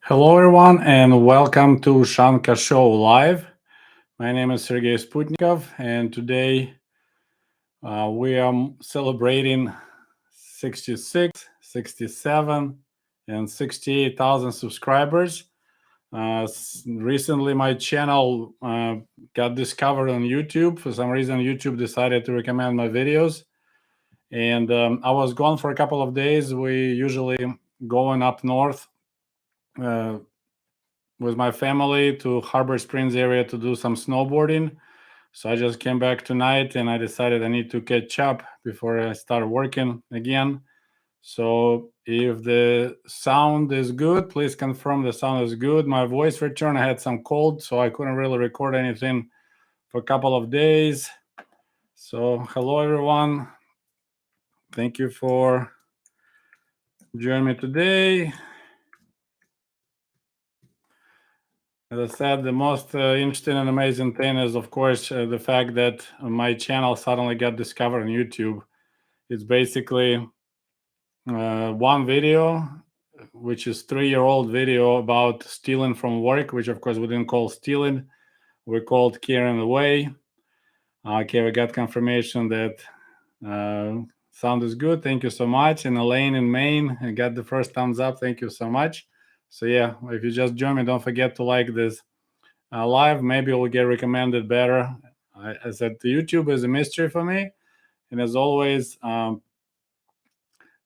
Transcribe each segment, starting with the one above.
Hello, everyone, and welcome to Ushanka Show live. My name is Sergey Sputnikov, and today we are celebrating 66, 67, and 68,000 subscribers. Recently, my channel got discovered on YouTube. For some reason, YouTube decided to recommend my videos, and I was gone for a couple of days. We usually going up north. Uh, with my family to Harbor Springs area to do some snowboarding. So I just came back tonight and I decided I need to catch up before I start working again. So if the sound is good, please confirm the sound is good. My voice return, I had some cold, so I couldn't really record anything for a couple of days. So hello everyone. Thank you for joining me today. As I said, the most interesting and amazing thing is, of course, the fact that my channel suddenly got discovered on YouTube. It's basically one video, which is 3-year-old video about stealing from work, which of course we didn't call stealing, we called carrying away. Okay, we got confirmation that sound is good. Thank you so much. And Elaine in Maine, I got the first thumbs up. Thank you so much. So yeah, if you just join me, don't forget to like this live. Maybe it will get recommended better. I said the YouTube is a mystery for me, and as always,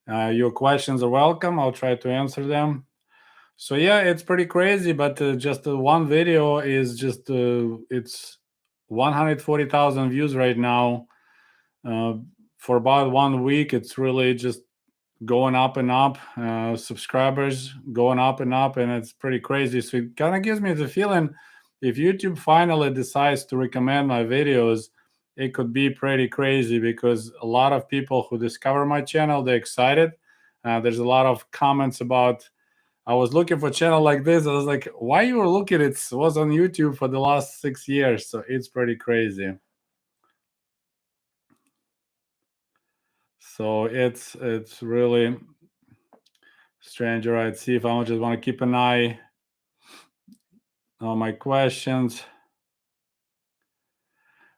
your questions are welcome. I'll try to answer them. So yeah, it's pretty crazy, but just one video is just it's 140,000 views right now. For about 1 week, it's really just going up and up. Subscribers going up and up, and it's pretty crazy. So it kind of gives me the feeling if YouTube finally decides to recommend my videos, it could be pretty crazy because a lot of people who discover my channel, they're excited. There's a lot of comments about I was looking for a channel like this. I was like, why you were looking? It was on YouTube for the last 6 years, so it's pretty crazy. So it's really strange. All right, see if I just want to keep an eye on my questions.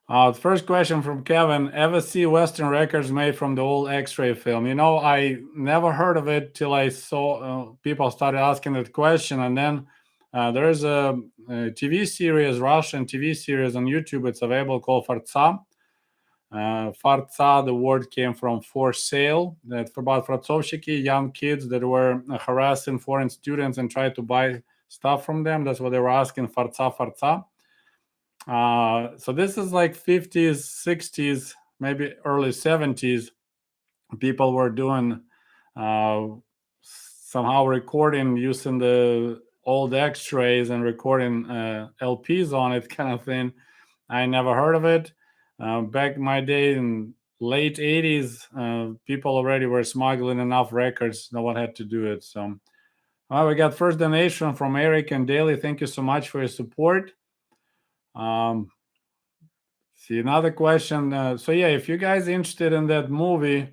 The first question from Kevin: ever see Western records made from the old X-ray film? I never heard of it till I saw people started asking that question, and then there's a TV series, Russian TV series on YouTube. It's available called Fartsa. Fartsa, the word came from for sale. That's about Fratsovshiki, young kids that were harassing foreign students and tried to buy stuff from them. That's what they were asking, Fartsa, Fartsa. So this is like 50s, 60s, maybe early 70s. People were doing somehow recording using the old X-rays and recording LPs on it, kind of thing. I never heard of it. Back in my day in late 80s, people already were smuggling enough records. No one had to do it. So we got first donation from Eric and Daly. Thank you so much for your support. See another question. So yeah, if you guys interested in that movie,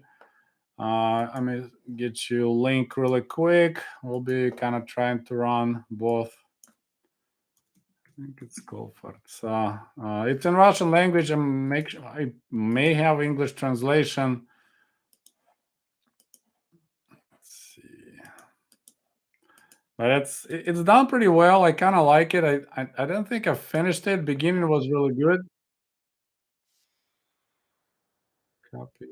I may get you a link really quick. We'll be kind of trying to run both. I think it's called Fartsa. It's in Russian language. I may have English translation. Let's see, but it's done pretty well. I kind of like it. I don't think I finished it. Beginning was really good. Copy.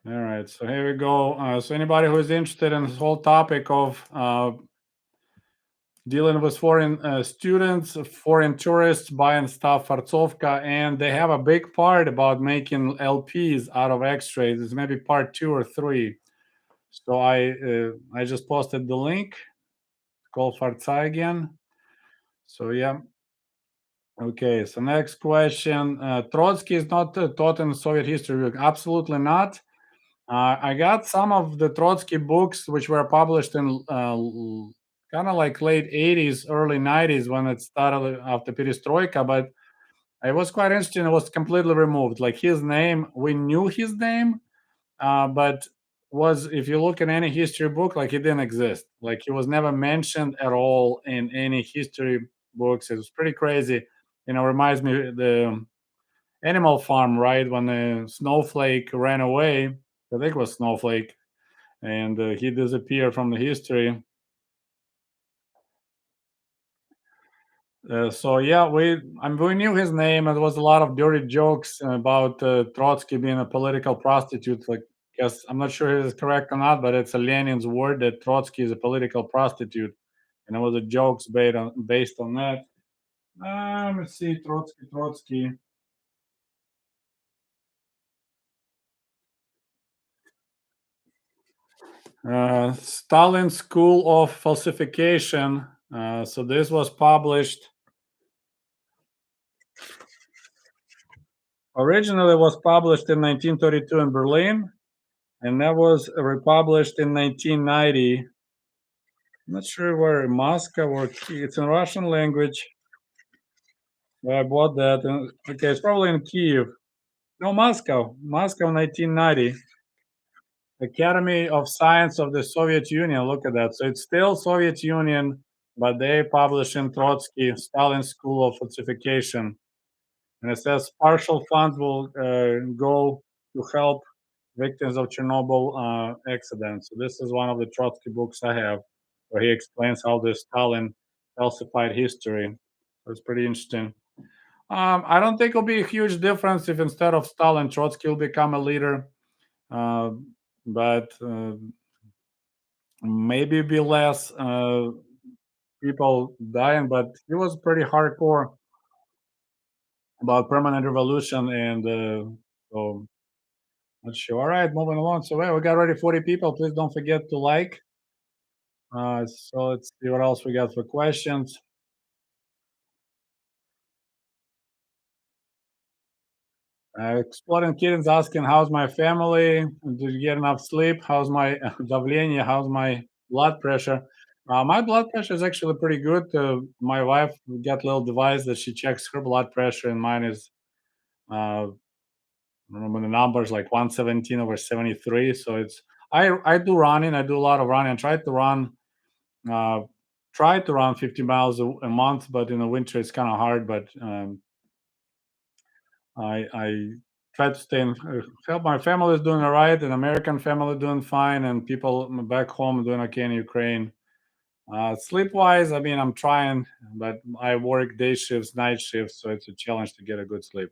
All right, so here we go. So anybody who is interested in this whole topic of dealing with foreign students, foreign tourists buying stuff, Fartsovka, and they have a big part about making LPs out of X-rays. It's maybe part 2 or 3. So I just posted the link. Call Fartsa again. So yeah. Okay. So next question: Trotsky is not taught in Soviet history. Absolutely not. I got some of the Trotsky books, which were published in kind of like late 80s, early 90s when it started after Perestroika, but it was quite interesting. It was completely removed. Like his name, we knew his name, but was, if you look in any history book, like he didn't exist. Like he was never mentioned at all in any history books. It was pretty crazy. Reminds me the Animal Farm, right? When the Snowflake ran away, I think it was Snowflake, and he disappeared from the history. So yeah, we knew his name, and there was a lot of dirty jokes about Trotsky being a political prostitute. Like, guess I'm not sure if it's correct or not, but it's a Lenin's word that Trotsky is a political prostitute, and it was a jokes based on that. Let's see, Trotsky. Stalin School of Falsification. So this was published originally was published in 1932 in Berlin, and that was republished in 1990. I'm not sure where in Moscow or it's in Russian language. I bought that. Okay, it's probably in Kiev. No, Moscow, 1990. Academy of Science of the Soviet Union. Look at that. So it's still Soviet Union, but they publish in Trotsky, Stalin School of Falsification. And it says partial funds will go to help victims of Chernobyl accident. So this is one of the Trotsky books I have, where he explains how the Stalin falsified history. So it's pretty interesting. I don't think it'll be a huge difference if instead of Stalin, Trotsky will become a leader, uh, but maybe be less people dying. But he was pretty hardcore about permanent revolution, and so not sure. All right, moving along. So we got already 40 people. Please don't forget to like. So let's see what else we got for questions. Exploding Kittens asking, how's my family? Did you get enough sleep? How's my давление? How's my blood pressure? My blood pressure is actually pretty good. My wife got a little device that she checks her blood pressure, and mine is, I remember the numbers like 117 over 73. So I do running. I do a lot of running. I uh, try to run 50 miles a month, but in the winter it's kind of hard. But I try to stay in help. My family is doing all right, and American family doing fine, and people back home doing okay in Ukraine. Sleep wise, I mean, I'm trying, but I work day shifts, night shifts, so it's a challenge to get a good sleep.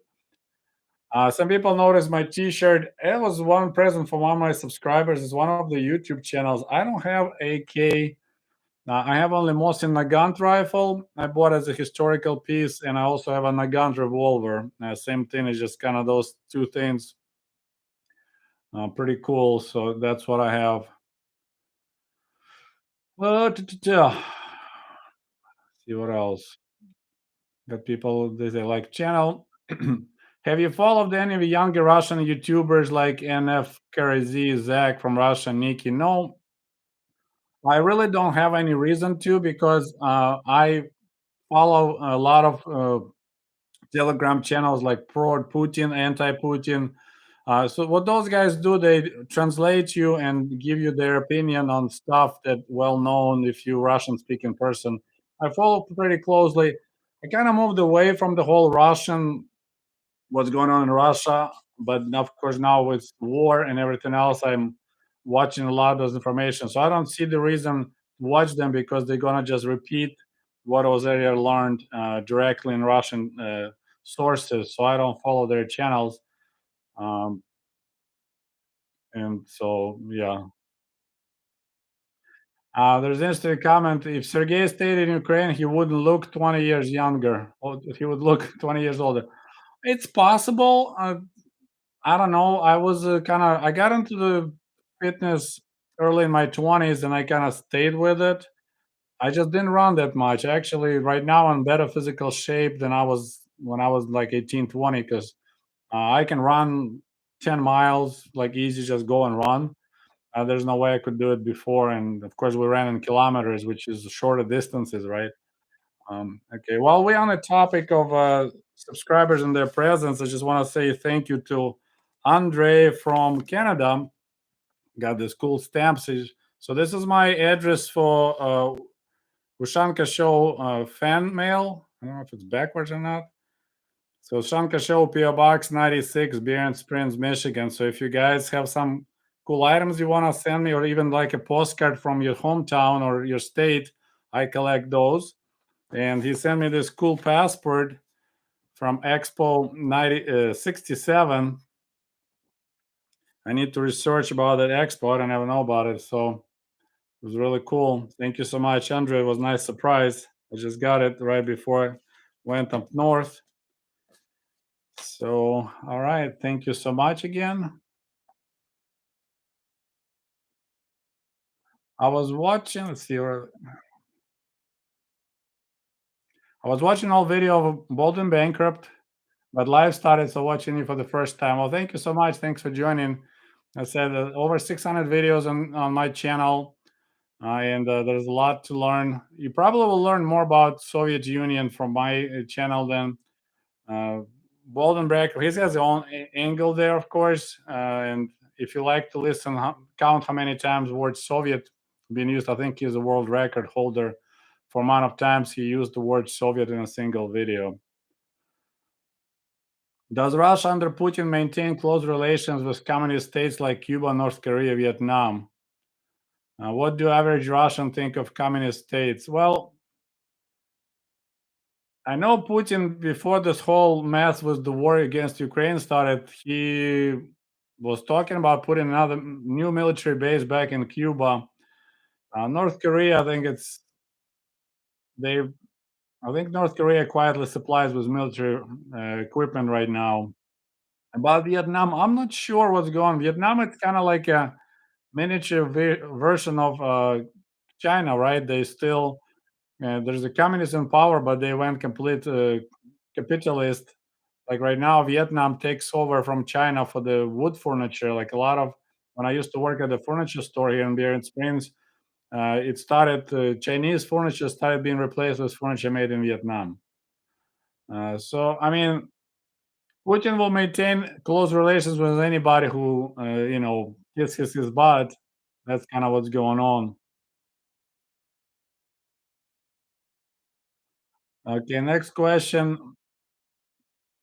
Some people noticed my T-shirt. It was one present from one of my subscribers. It's one of the YouTube channels. I don't have AK. I have only Mosin Nagant rifle. I bought as a historical piece, and I also have a Nagant revolver. Same thing. It's just kind of those two things. Pretty cool. So that's what I have. See what else. Got people they like channel. Have you followed any of the younger Russian YouTubers like NF Karazi, Zach from Russia, Nikki? No, I really don't have any reason to because I follow a lot of Telegram channels like pro Putin, anti Putin. So what those guys do, they translate you and give you their opinion on stuff that well known if you Russian speaking person. I follow pretty closely. I kind of moved away from the whole Russian what's going on in Russia, but of course now with war and everything else, I'm watching a lot of those information. So I don't see the reason to watch them because they're gonna just repeat what was already learned directly in Russian sources. So I don't follow their channels. Um, and so yeah. There's an interesting comment. If Sergei stayed in Ukraine, he wouldn't look 20 years younger. Or he would look 20 years older. It's possible. I don't know. I was I got into the fitness early in my 20s and I kind of stayed with it. I just didn't run that much. Actually, right now I'm in better physical shape than I was when I was like 18, 20 because I can run 10 miles like easy, just go and run. There's no way I could do it before. And of course, we ran in kilometers, which is shorter distances, right? Okay, while we're on the topic of subscribers and their presence, I just want to say thank you to Andre from Canada Got this cool stamps. So this is my address for Ushanka Show fan mail. I don't know if it's backwards or not. So Ushanka Show, PO Box 96, Bearden Springs, Michigan. So if you guys have some cool items you want to send me, or even like a postcard from your hometown or your state, I collect those. And he sent me this cool passport from Expo 67. I need to research about that expo. I never know about it. So it was really cool. Thank you so much, Andre. It was a nice surprise. I just got it right before I went up north. So, all right. Thank you so much again. I was watching, let's see, I was watching all video of Bold and Bankrupt, but live started, so watching it for the first time. Well, thank you so much. Thanks for joining. I said over 600 videos on my channel, and there's a lot to learn. You probably will learn more about Soviet Union from my channel than uh, Boldenberg. He has his own angle there, of course. And if you like to listen, count how many times the word Soviet being used. I think he's a world record holder for amount of times he used the word Soviet in a single video. Does Russia under Putin maintain close relations with communist states like Cuba, North Korea, Vietnam? What do average Russian think of communist states? Well, I know Putin, before this whole mess with the war against Ukraine started, he was talking about putting another new military base back in Cuba. North Korea, they. I think North Korea quietly supplies with military equipment right now. About Vietnam, I'm not sure what's going on. Vietnam, it's kind of like a miniature version of China, right? They still there's a communist in power, but they went complete capitalist. Like right now, Vietnam takes over from China for the wood furniture. Like a lot of when I used to work at the furniture store here in Bearden Springs, it started Chinese furniture started being replaced with furniture made in Vietnam. So I mean, Putin will maintain close relations with anybody who kisses his butt. That's kind of what's going on. Okay, next question.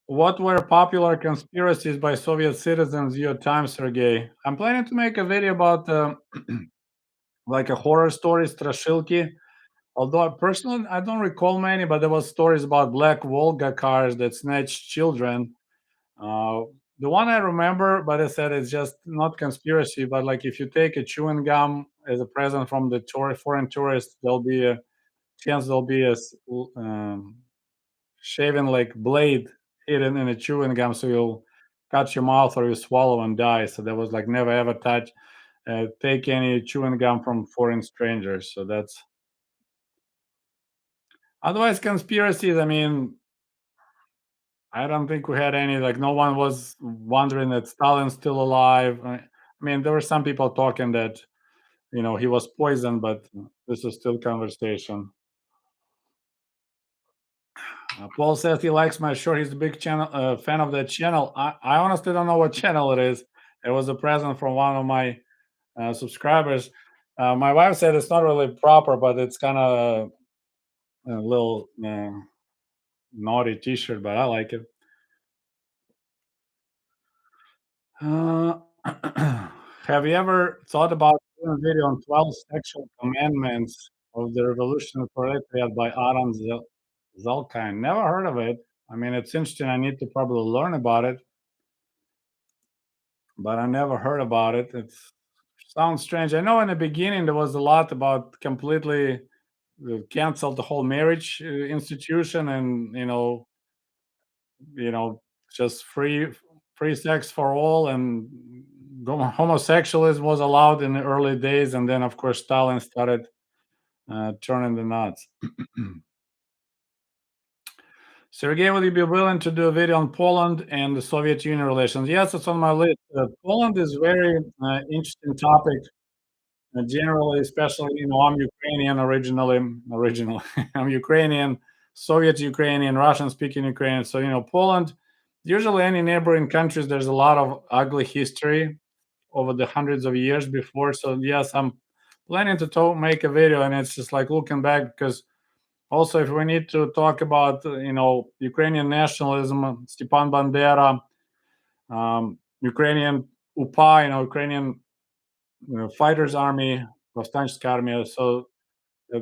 What were popular conspiracies by Soviet citizens your time, Sergey? I'm planning to make a video about like a horror story, strashilki. Although personally I don't recall many, but there was stories about black Volga cars that snatched children. Uh, the one I remember, but I said it's just not conspiracy, but like if you take a chewing gum as a present from the foreign tourists, there'll be a chance there'll be shaven like blade hidden in a chewing gum, so you'll cut your mouth or you swallow and die. So there was like never ever take any chewing gum from foreign strangers. So that's otherwise conspiracies. I mean, I don't think we had any. Like no one was wondering that Stalin's still alive. I mean, there were some people talking that he was poisoned, but this is still conversation. Paul says he likes my shirt. He's a big channel fan of that channel. I honestly don't know what channel it is. It was a present from one of my subscribers. My wife said it's not really proper, but it's kind of a little naughty T-shirt, but I like it. Uh, have you ever thought about doing a video on 12 sexual commandments of the Revolution of Proletariat by Adam Zalkind? Never heard of it. I mean, it's interesting. I need to probably learn about it, but I never heard about it. It sounds strange. I know in the beginning there was a lot about completely canceled the whole marriage institution, and just free sex for all, and homosexualism was allowed in the early days, and then of course Stalin started turning the nuts. Sergey, would you be willing to do a video on Poland and the Soviet Union relations? Yes, it's on my list. Poland is very interesting topic. Generally, especially, I'm Ukrainian originally. I'm Ukrainian, Soviet Ukrainian, Russian speaking Ukrainian. So, Poland, usually any neighboring countries, there's a lot of ugly history. over the hundreds of years before. So yes, I'm planning to make a video, and it's just like looking back because also if we need to talk about Ukrainian nationalism, Stepan Bandera, Ukrainian UPA, Ukrainian fighters army, Повстанческая army. So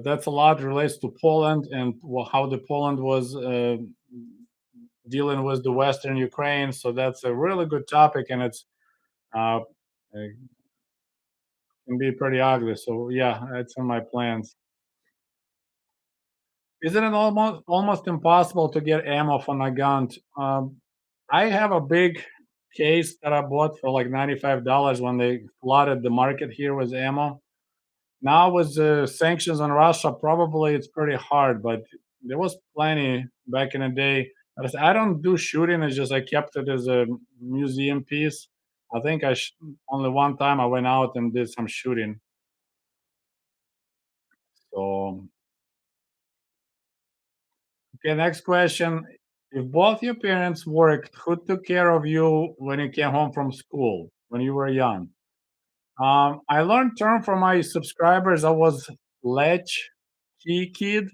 that's a lot relates to Poland and how the Poland was dealing with the Western Ukraine. So that's a really good topic, and it can be pretty ugly. So yeah, it's in my plans. Isn't it almost impossible to get ammo for a gun? I have a big case that I bought for like $95 when they flooded the market here with ammo. Now with the sanctions on Russia, probably it's pretty hard, but there was plenty back in the day. I don't do shooting. It's just I kept it as a museum piece. I think only one time I went out and did some shooting. So okay, next question. If both your parents worked, who took care of you when you came home from school when you were young? I learned term from my subscribers. I was latch key kid.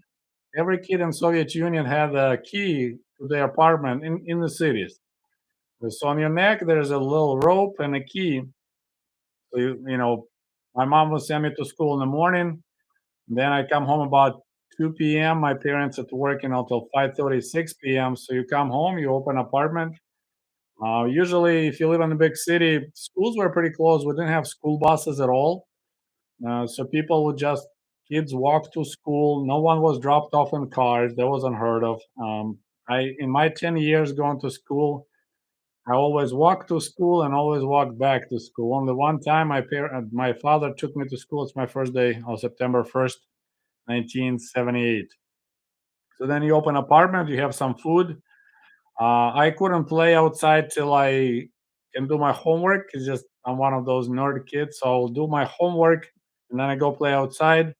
Every kid in Soviet Union had a key to their apartment in the cities. So on your neck, there's a little rope and a key. So my mom would send me to school in the morning. Then I come home about 2 p.m. My parents at working until 5:30, 6 p.m. So you come home, you open apartment. Usually, if you live in a big city, schools were pretty close. We didn't have school buses at all. So people would just kids walk to school. No one was dropped off in cars. That was unheard of. In my 10 years going to school, I always walked to school and always walked back to school. Only one time my father took me to school. It's my first day on September 1st, 1978. So then you open apartment, you have some food. I couldn't play outside till I can do my homework. It's just I'm one of those nerd kids, so I'll do my homework and then I go play outside.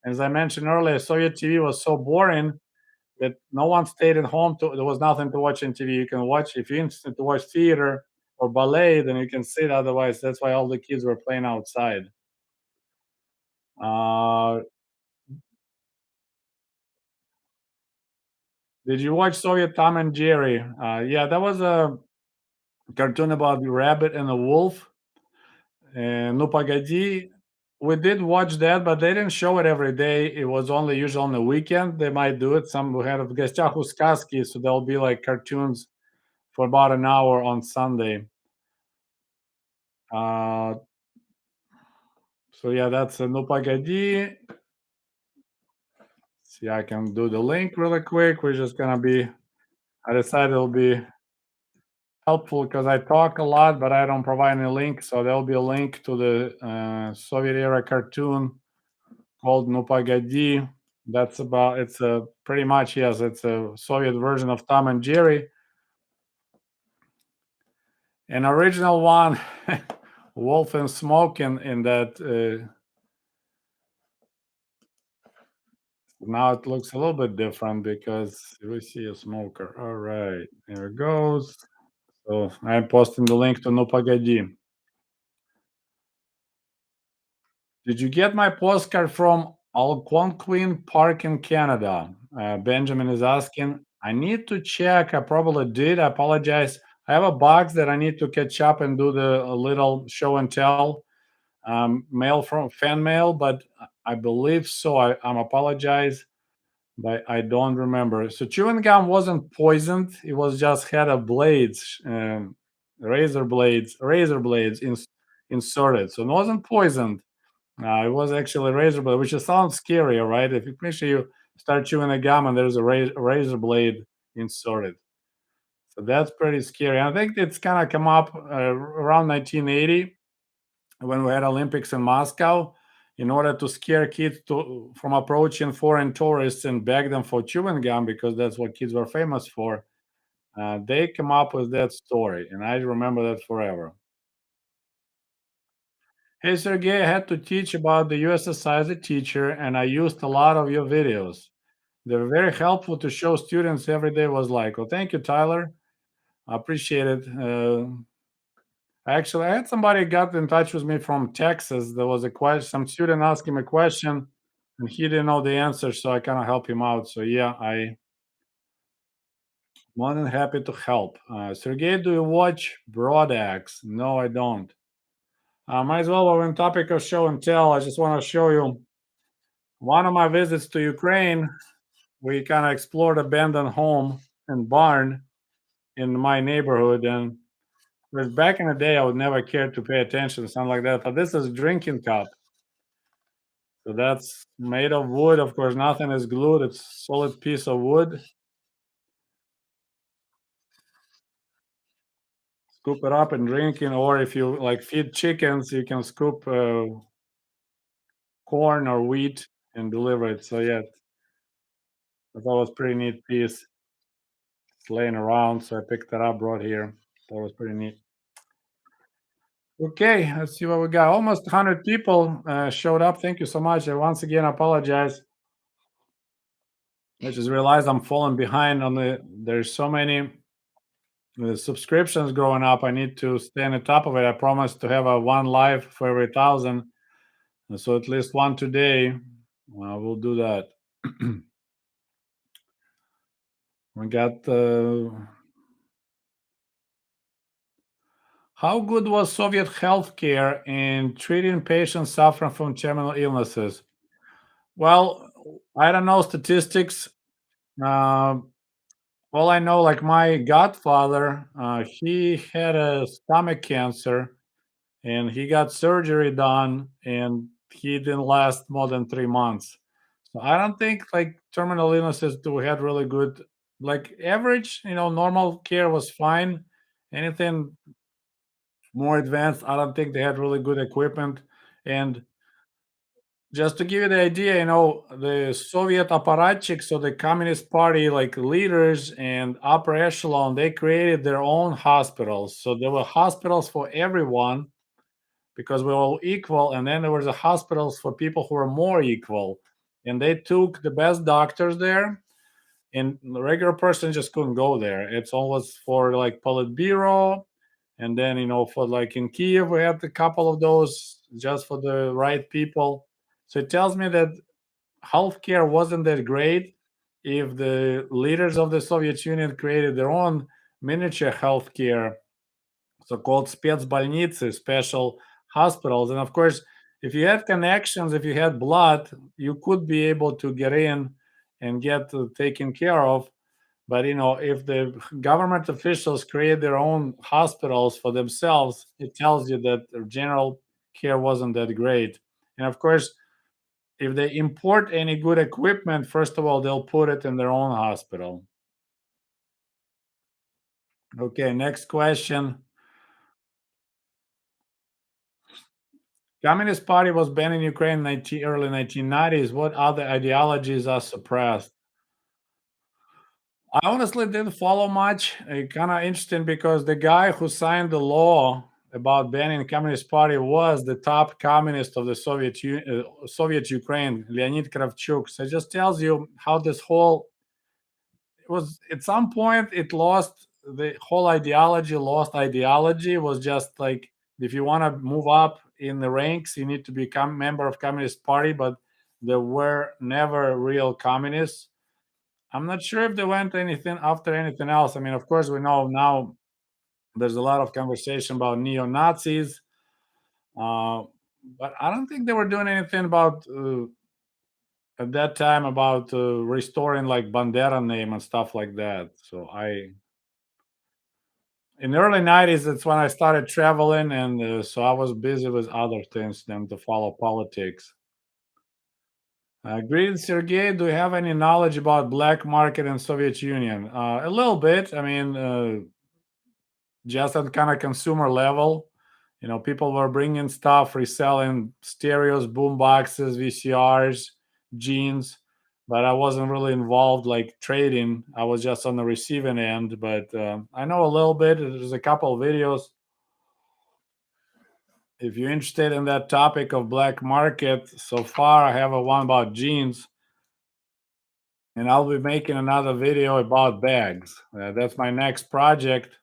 As I mentioned earlier, Soviet TV was so boring that no one stayed at home. There was nothing to watch on TV. You can watch if you're interested to watch theater or ballet, then you can sit. Otherwise, that's why all the kids were playing outside. Uh, did you watch Soviet Tom and Jerry? Yeah, that was a cartoon about the rabbit and the wolf. And No Pagadi, we did watch that, but they didn't show it every day. It was only usually on the weekend. They might do it. Some we had в гостях у сказки, so there'll be like cartoons for about an hour on Sunday. Uh, so yeah, that's a No Pagadi. See, I can do the link really quick. We're just gonna be. I decided it'll be helpful because I talk a lot, but I don't provide any link. So there'll be a link to the Soviet era cartoon called No Pagadi. That's about it's a pretty much yes, it's a Soviet version of Tom and Jerry. An original one, Wolf and Smoke, in that now it looks a little bit different because we see a smoker. All right, here it goes. So I'm posting the link to No Pagadi. Did you get my postcard from Algonquin Park in Canada? Benjamin is asking. I need to check. I probably did. I apologize. I have a box that I need to catch up and do the a little show and tell mail from fan mail, but I believe so. I'm apologize, but I don't remember. So chewing gum wasn't poisoned. It was just had a blades, razor blades inserted. So it wasn't poisoned. It was actually a razor blade, which sounds scarier, right? If you make sure you start chewing a gum and there's a razor blade inserted. So that's pretty scary. I think it's kind of come up around 1980 when we had Olympics in Moscow. In order to scare kids from approaching foreign tourists and beg them for chewing gum, because that's what kids were famous for, they come up with that story, and I remember that forever. Hey, Sergey, I had to teach about the USSR as a teacher, and I used a lot of your videos. They were very helpful to show students every day was like. Well, thank you, Tyler. I appreciate it. Actually, I had somebody got in touch with me from Texas. There was a question, some student asked him a question, and he didn't know the answer, so I kind of helped him out. So yeah, I more than happy to help. Sergey, do you watch Broadax? No, I don't. Might as well, we're on topic of show and tell. I just want to show you one of my visits to Ukraine. We kind of explored abandoned home and barn in my neighborhood, and whereas back in the day, I would never care to pay attention to something like that. But this is drinking cup. So that's made of wood. Of course, nothing is glued. It's solid piece of wood. Scoop it up and drink it, or if you like feed chickens, you can scoop corn or wheat and deliver it. So yeah, that was pretty neat piece. It's laying around, so I picked it up, brought here. That was pretty neat. Okay, let's see what we got. Almost 100 people showed up. Thank you so much. I once again apologize. I just realized I'm falling behind on the. There's so many subscriptions growing up. I need to stay on the top of it. I promised to have a one live for every 1,000, so at least one today. We'll do that. We got. How good was Soviet healthcare in treating patients suffering from terminal illnesses? Well, I don't know statistics. Uh, all I know, like my godfather, he had a stomach cancer and he got surgery done and he didn't last more than 3 months. So I don't think like terminal illnesses do had really good, like average, normal care was fine. Anything more advanced, I don't think they had really good equipment. And just to give you the idea, the Soviet apparatchiks, so the Communist Party, like leaders and upper echelon, they created their own hospitals. So there were hospitals for everyone because we're all equal. And then there was the hospitals for people who were more equal. And they took the best doctors there, and the regular person just couldn't go there. It's always for like Politburo. And then, for like in Kiev, we had a couple of those just for the right people. So it tells me that healthcare wasn't that great if the leaders of the Soviet Union created their own miniature healthcare, so-called spetsbольницы, special hospitals. And of course, if you had connections, if you had blood, you could be able to get in and get taken care of. But if the government officials create their own hospitals for themselves, it tells you that the general care wasn't that great. And of course, if they import any good equipment, first of all, they'll put it in their own hospital. Okay, next question. Communist Party was banned in Ukraine in early 1990s. What other ideologies are suppressed? I honestly didn't follow much. Kind of interesting because the guy who signed the law about banning Communist Party was the top communist of the Soviet Ukraine, Leonid Kravchuk. So it just tells you how this whole it was at some point it lost the whole ideology. Lost ideology was just like if you want to move up in the ranks, you need to become member of Communist Party, but there were never real communists. I'm not sure if they went anything after anything else. I mean, of course, we know now there's a lot of conversation about neo Nazis, uh, but I don't think they were doing anything about at that time about restoring like Bandera name and stuff like that. So in the early 90s, that's when I started traveling, and so I was busy with other things than to follow politics. Greetings, Sergey. Do you have any knowledge about black market in Soviet Union? A little bit. I mean, just at kind of consumer level. People were bringing stuff, reselling stereos, boom boxes, VCRs, jeans, but I wasn't really involved like trading. I was just on the receiving end, but I know a little bit. There's a couple of videos. If you're interested in that topic of black market, so far I have a one about jeans, and I'll be making another video about bags. That's my next project.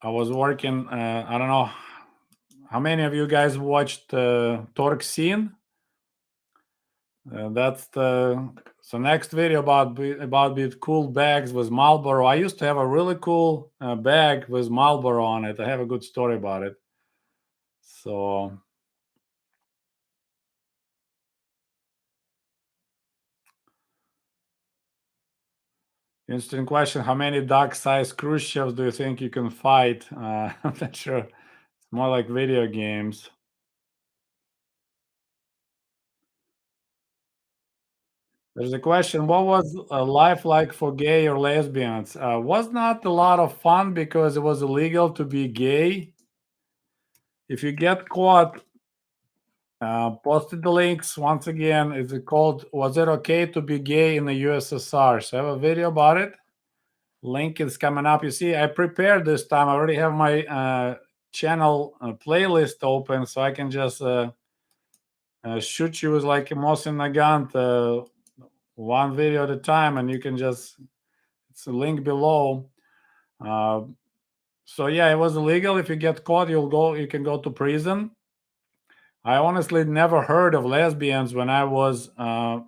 I was working. I don't know how many of you guys watched Torque Scene. That's the next video about with cool bags with Marlboro. I used to have a really cool bag with Marlboro on it. I have a good story about it. So interesting question. How many dog-sized cruise ships do you think you can fight? I'm not sure. It's more like video games. There's a question. What was life like for gay or lesbians? Was not a lot of fun because it was illegal to be gay. If you get caught, posted the links once again. Is it called "Was It Okay to Be Gay in the USSR?" So I have a video about it. Link is coming up. You see, I prepared this time. I already have my channel playlist open, so I can just shoot you with like a Mosin Nagant, one video at a time, and you can just, it's a link below. Uh, so yeah, it was illegal. If you get caught, you can go to prison. I honestly never heard of lesbians when I was, I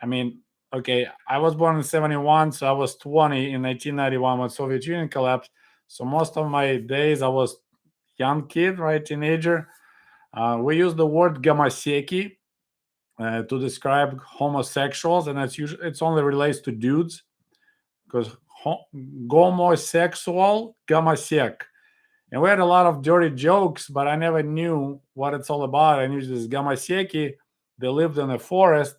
mean, okay, I was born in 71, so I was 20 in 1991 when Soviet Union collapsed. So most of my days I was young kid, right, teenager. We use the word gamaseki to describe homosexuals, and it's only relates to dudes because homosexual gamasek. And we had a lot of dirty jokes, but I never knew what it's all about. I knew this gamaseki, they lived in a forest,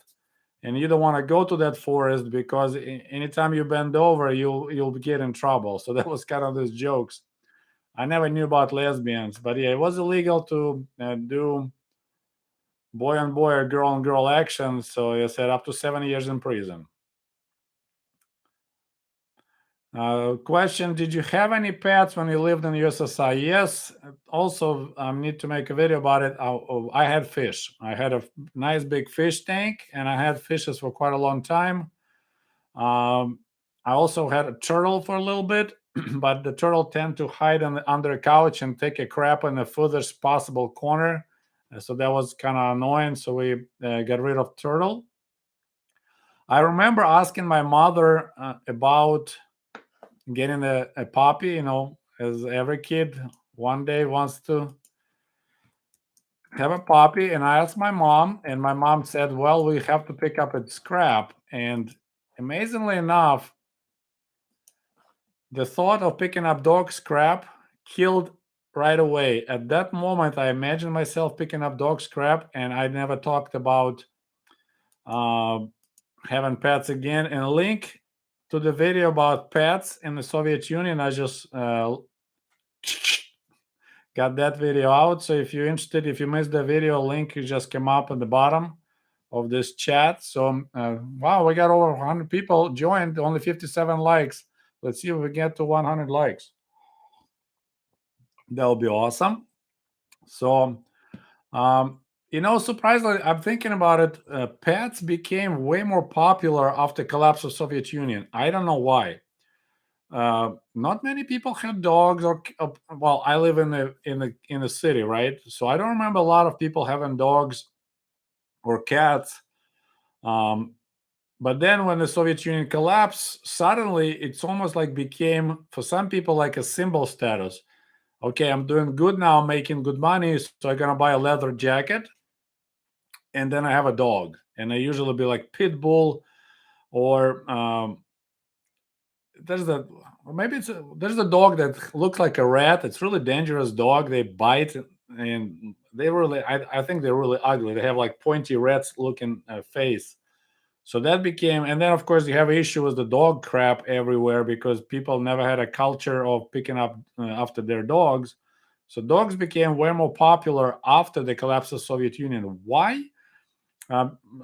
and you don't want to go to that forest because anytime you bend over, you'll get in trouble. So that was kind of these jokes. I never knew about lesbians, but yeah, it was illegal to do boy on boy or girl on girl action. So I said up to 7 years in prison. Question: did you have any pets when you lived in the USSR? Yes. Also, I need to make a video about it. I had fish. I had a nice big fish tank, and I had fishes for quite a long time. I also had a turtle for a little bit, but the turtle tend to hide under a couch and take a crap in the furthest possible corner. So that was kind of annoying. So we got rid of turtle. I remember asking my mother about getting a puppy, as every kid one day wants to have a puppy. And I asked my mom, and my mom said, well, we have to pick up its scrap. And amazingly enough, the thought of picking up dog scrap killed right away. At that moment, I imagined myself picking up dog scrap, and I never talked about uh, having pets again. And a link to the video about pets in the Soviet Union, I just got that video out. So if you're interested, if you missed the video, link just came up at the bottom of this chat. So wow, we got over 100 people joined, only 57 likes. Let's see if we get to 100 likes. That'll be awesome. So surprisingly, I'm thinking about it. Pets became way more popular after collapse of Soviet Union. I don't know why. Not many people had dogs, or well, I live in the city, right? So I don't remember a lot of people having dogs or cats. Um, but then when the Soviet Union collapsed, suddenly it's almost like became for some people like a symbol status. Okay, I'm doing good now, I'm making good money, so I'm gonna buy a leather jacket, and then I have a dog, and I usually be like pit bull or there's the or maybe there's a dog that looks like a rat. It's really dangerous dog. They bite, and they really I think they're really ugly. They have like pointy rats looking face. So that became, and then of course you have an issue with the dog crap everywhere because people never had a culture of picking up after their dogs. So dogs became way more popular after the collapse of Soviet Union. Why?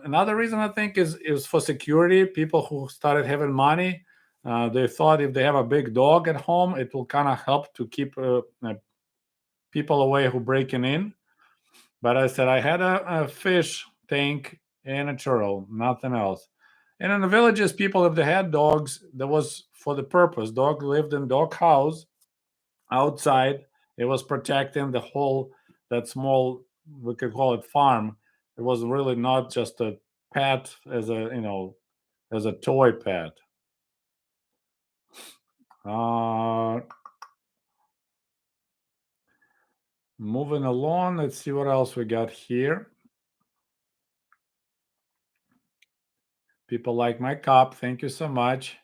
Another reason I think is for security. People who started having money, they thought if they have a big dog at home, it will kind of help to keep people away who breaking in. But I said I had a fish tank and a turtle, nothing else. And in the villages, people if they had dogs, that was for the purpose. Dog lived in dog house, outside. It was protecting the whole, that small, we could call it farm. It was really not just a pet as a, as a toy pet. Uh, Moving along, let's see what else we got here. People like my cup. Thank you so much.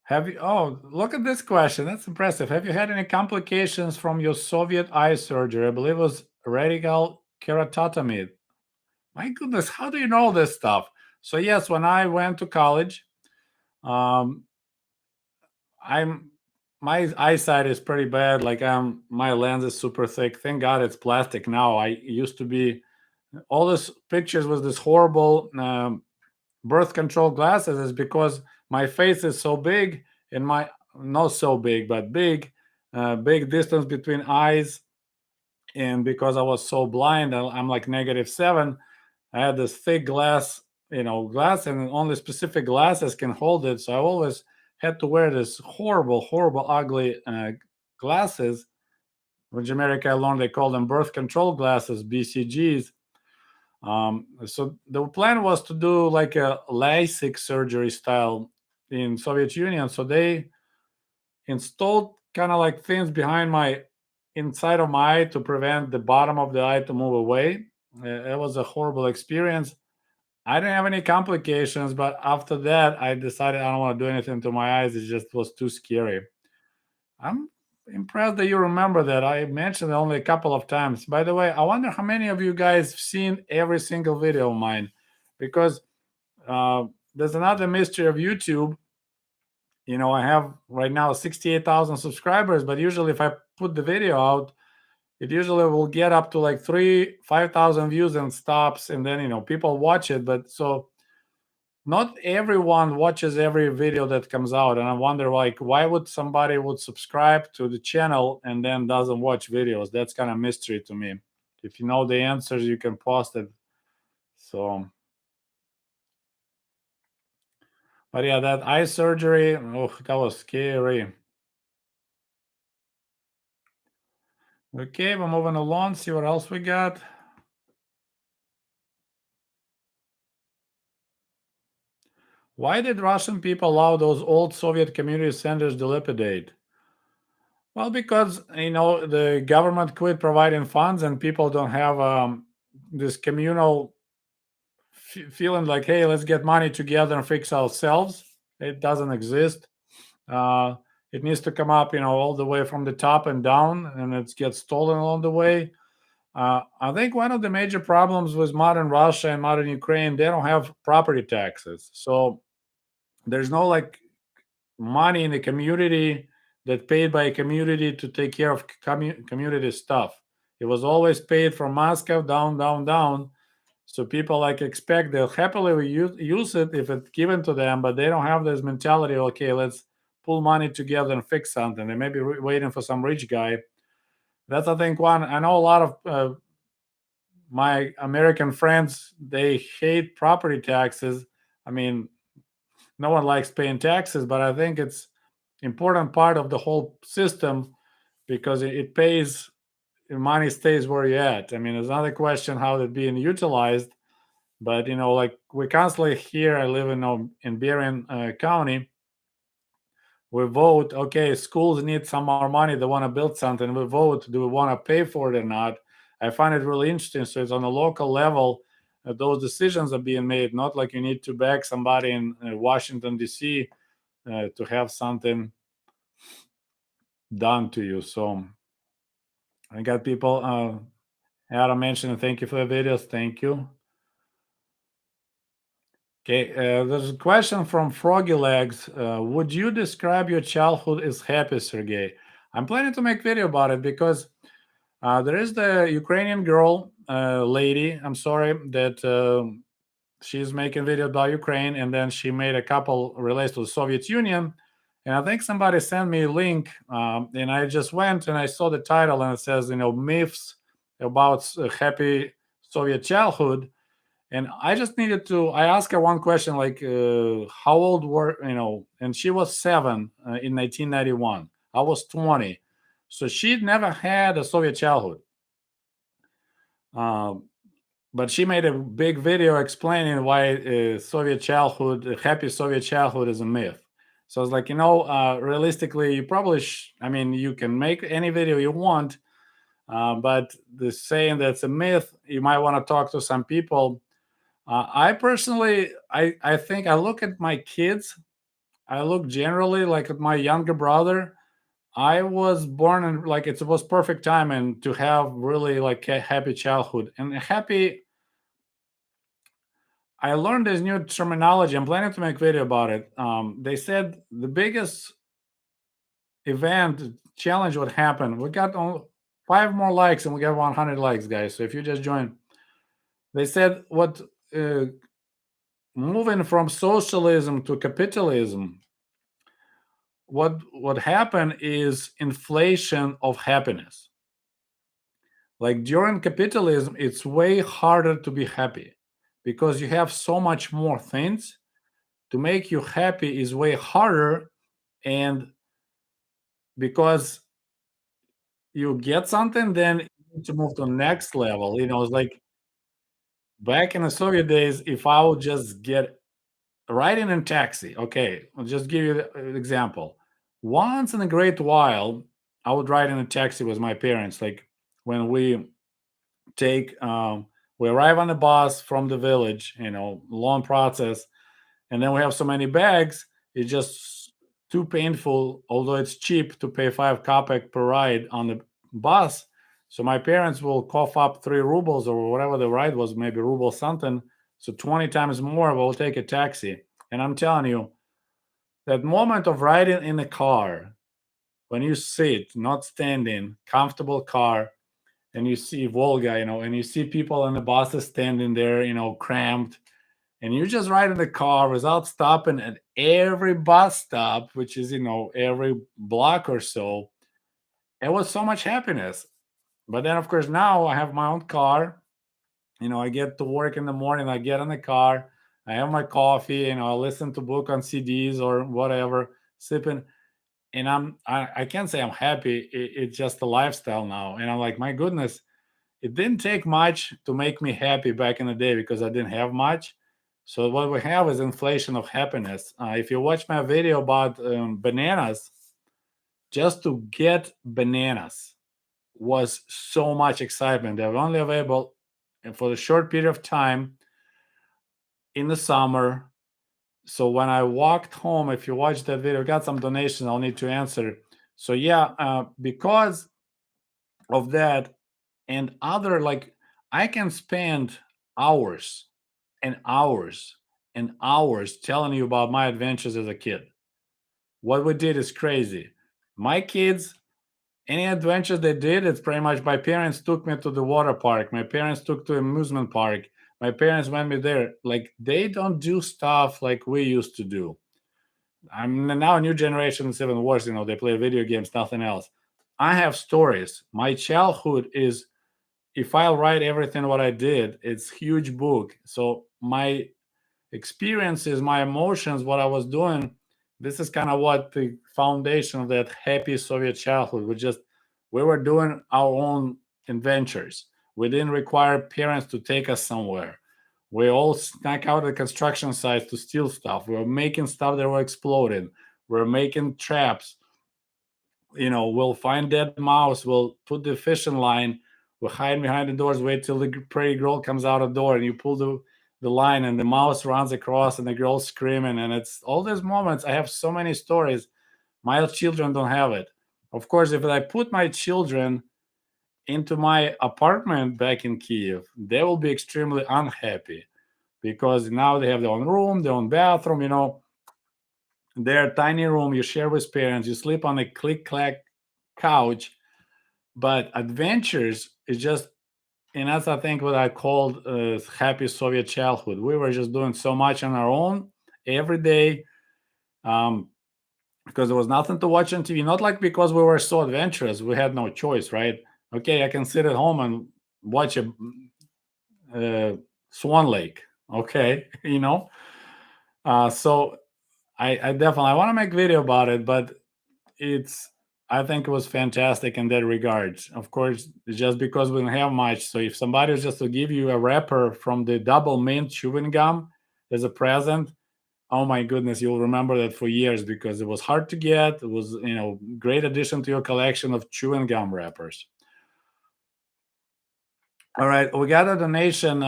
Have you? Oh, look at this question. That's impressive. Have you had any complications from your Soviet eye surgery? I believe it was radical keratotomy. My goodness, how do you know this stuff? So yes, when I went to college, um, I'm my eyesight is pretty bad. Like my lens is super thick. Thank God it's plastic now. I used to be all this pictures with this horrible birth control glasses is because my face is so big and my not so big but big, big distance between eyes, and because I was so blind, I'm like -7. I had this thick glass, glass, and only specific glasses can hold it. So I always had to wear this horrible, horrible, ugly glasses. Which America I learned they call them birth control glasses, BCGs. So the plan was to do like a LASIK surgery style in Soviet Union. So they installed kind of like things behind my inside of my eye to prevent the bottom of the eye to move away. It was a horrible experience. I didn't have any complications, but after that, I decided I don't want to do anything to my eyes. It just was too scary. I'm impressed that you remember that. I mentioned it only a couple of times. By the way, I wonder how many of you guys have seen every single video of mine, because uh, there's another mystery of YouTube. I have right now 68,000 subscribers, but usually if I put the video out, it usually will get up to like 5,000 views and stops, and then people watch it. But so not everyone watches every video that comes out, and I wonder like why would somebody would subscribe to the channel and then doesn't watch videos. That's kind of mystery to me. If you know the answers, you can post it. So, but yeah, that eye surgery, oh, that was scary. Okay, we're moving along. See what else we got. Why did Russian people allow those old Soviet community centers dilapidate? Well, because the government quit providing funds, and people don't have this communal feeling like, hey, let's get money together and fix ourselves. It doesn't exist. Uh, it needs to come up, all the way from the top and down, and it gets stolen along the way. I think one of the major problems with modern Russia and modern Ukraine, they don't have property taxes. So there's no like money in the community that paid by a community to take care of community stuff. It was always paid from Moscow down, down, down. So people like expect they'll happily use it if it's given to them, but they don't have this mentality. Okay, let's pull money together and fix something. They may be waiting for some rich guy. That's I think one. I know a lot of my American friends, they hate property taxes. I mean, no one likes paying taxes, but I think it's important part of the whole system because it pays, money stays where you're at. I mean, there's another question how it's being utilized, but like we constantly here. I live in Berrien County. We vote. Okay, schools need some more money. They want to build something. We vote. Do we want to pay for it or not? I find it really interesting. So it's on a local level. Those decisions are being made. Not like you need to beg somebody in Washington D.C. To have something done to you. So I got people. Adam mentioned. Thank you for the videos. Thank you. Okay, there's a question from Froggy Legs. Would you describe your childhood as happy, Sergey? I'm planning to make video about it because there is the Ukrainian girl, lady. I'm sorry that she's making video about Ukraine, and then she made a couple relates to the Soviet Union. And I think somebody sent me a link, and I just went and I saw the title, and it says, myths about happy Soviet childhood. And I just needed to. I asked her one question, like, how old were And she was 7 in 1991. I was 20, so she'd never had a Soviet childhood. Um, but she made a big video explaining why Soviet childhood, a happy Soviet childhood, is a myth. So I was like, realistically, you probably, I mean, you can make any video you want, but the saying that's a myth, you might want to talk to some people. I personally, I think I look at my kids, I look generally like at my younger brother. I was born in, like, it was perfect time and to have really like a happy childhood and a happy. I learned this new terminology. I'm planning to make video about it. They said the biggest event challenge would happen. We got 5 more likes and we got 100 likes, guys. So if you just join, they said what uh, moving from socialism to capitalism, what happened is inflation of happiness. Like during capitalism, it's way harder to be happy because you have so much more things. To make you happy is way harder, and because you get something, then you need to move to the next level. It's like back in the Soviet days, if I would just get riding in taxi, okay, I'll just give you an example. Once in a great while, I would ride in a taxi with my parents. Like when take, we arrive on the bus from the village, long process, and then we have so many bags, it's just too painful, although it's cheap to pay 5 kopek per ride on the bus. So my parents will cough up 3 rubles or whatever the ride was, maybe ruble something. So 20 times more, we'll take a taxi. And I'm telling you, that moment of riding in a car, when you sit, not standing, comfortable car, and you see Volga, and you see people in the buses standing there, cramped, and you just ride in the car without stopping at every bus stop, which is every block or so. It was so much happiness. But then of course now I have my own car. I get to work in the morning, I get in the car, I have my coffee, I listen to book on CDs or whatever, sipping. And I can't say I'm happy. It's just a lifestyle now, and I'm like, my goodness, it didn't take much to make me happy back in the day because I didn't have much. So what we have is inflation of happiness. If you watch my video about bananas, just to get bananas was so much excitement. They were only available for a short period of time in the summer. So when I walked home, if you watch that video, got some donations, I'll need to answer. So yeah, because of that and other, like, I can spend hours and hours and hours telling you about my adventures as a kid. What we did is crazy. My kids, any adventures they did, it's pretty much my parents took me to the water park. My parents took to amusement park. My parents went me there. Like they don't do stuff like we used to do. I'm now new generation is even worse. They play video games, nothing else. I have stories. My childhood is, if I write everything what I did, it's huge book. So my experiences, my emotions, what I was doing, this is kind of what the foundation of that happy Soviet childhood. We were doing our own adventures. We didn't require parents to take us somewhere. We all snuck out at construction sites to steal stuff. We were making stuff that were exploding. We were making traps. We'll find dead mouse. We'll put the fishing line. We'll hide behind the doors, wait till the pretty girl comes out of the door, and you pull the line, and the mouse runs across, and the girl's screaming. And it's all these moments. I have so many stories. My children don't have it. Of course, if I put my children into my apartment back in Kiev, they will be extremely unhappy because now they have their own room, their own bathroom, their tiny room you share with parents, you sleep on a click clack couch. But adventures is just, and that's I think what I called happy Soviet childhood. We were just doing so much on our own every day, because there was nothing to watch on TV. Not like because we were so adventurous, we had no choice, right? Okay, I can sit at home and watch a Swan Lake. Okay, so I definitely I want to make video about it, but it's I think it was fantastic in that regard. Of course, just because we don't have much. So if somebody was just to give you a wrapper from the double mint chewing gum as a present, oh my goodness, you'll remember that for years because it was hard to get. It was, great addition to your collection of chewing gum wrappers. All right, we got a donation,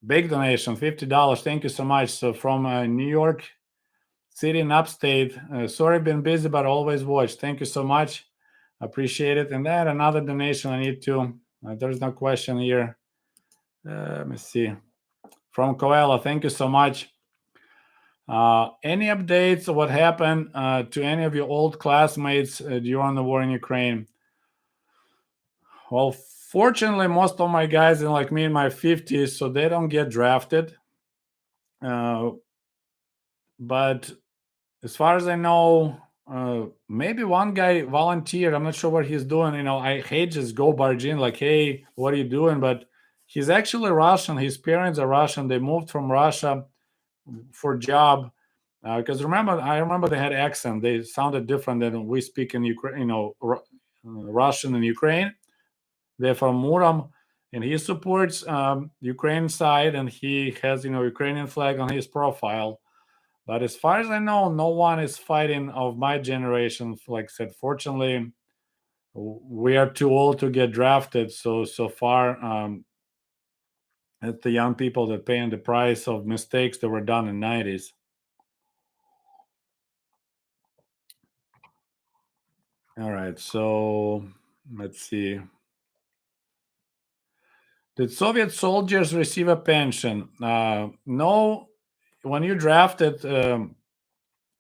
big donation, $50. Thank you so much. So from New York City in upstate. Sorry, been busy, but always watch. Thank you so much. Appreciate it. And then another donation I need to. There's no question here. Let me see. From Coelho, thank you so much. Any updates of what happened to any of your old classmates during the war in Ukraine? Well, fortunately, most of my guys in like me in my 50s, so they don't get drafted. But as far as I know, maybe one guy volunteered. I'm not sure what he's doing. I hate just go barge in like, hey, what are you doing? But he's actually Russian. His parents are Russian. They moved from Russia for job. Because I remember they had accent. They sounded different than we speak in Ukraine. Russian in Ukraine. They're from Murom, and he supports Ukraine side, and he has Ukrainian flag on his profile. But as far as I know, no one is fighting of my generation. Like I said, fortunately, we are too old to get drafted. So far, it's the young people that paying the price of mistakes that were done in '90s. All right, so let's see. Did Soviet soldiers receive a pension? No. When you drafted,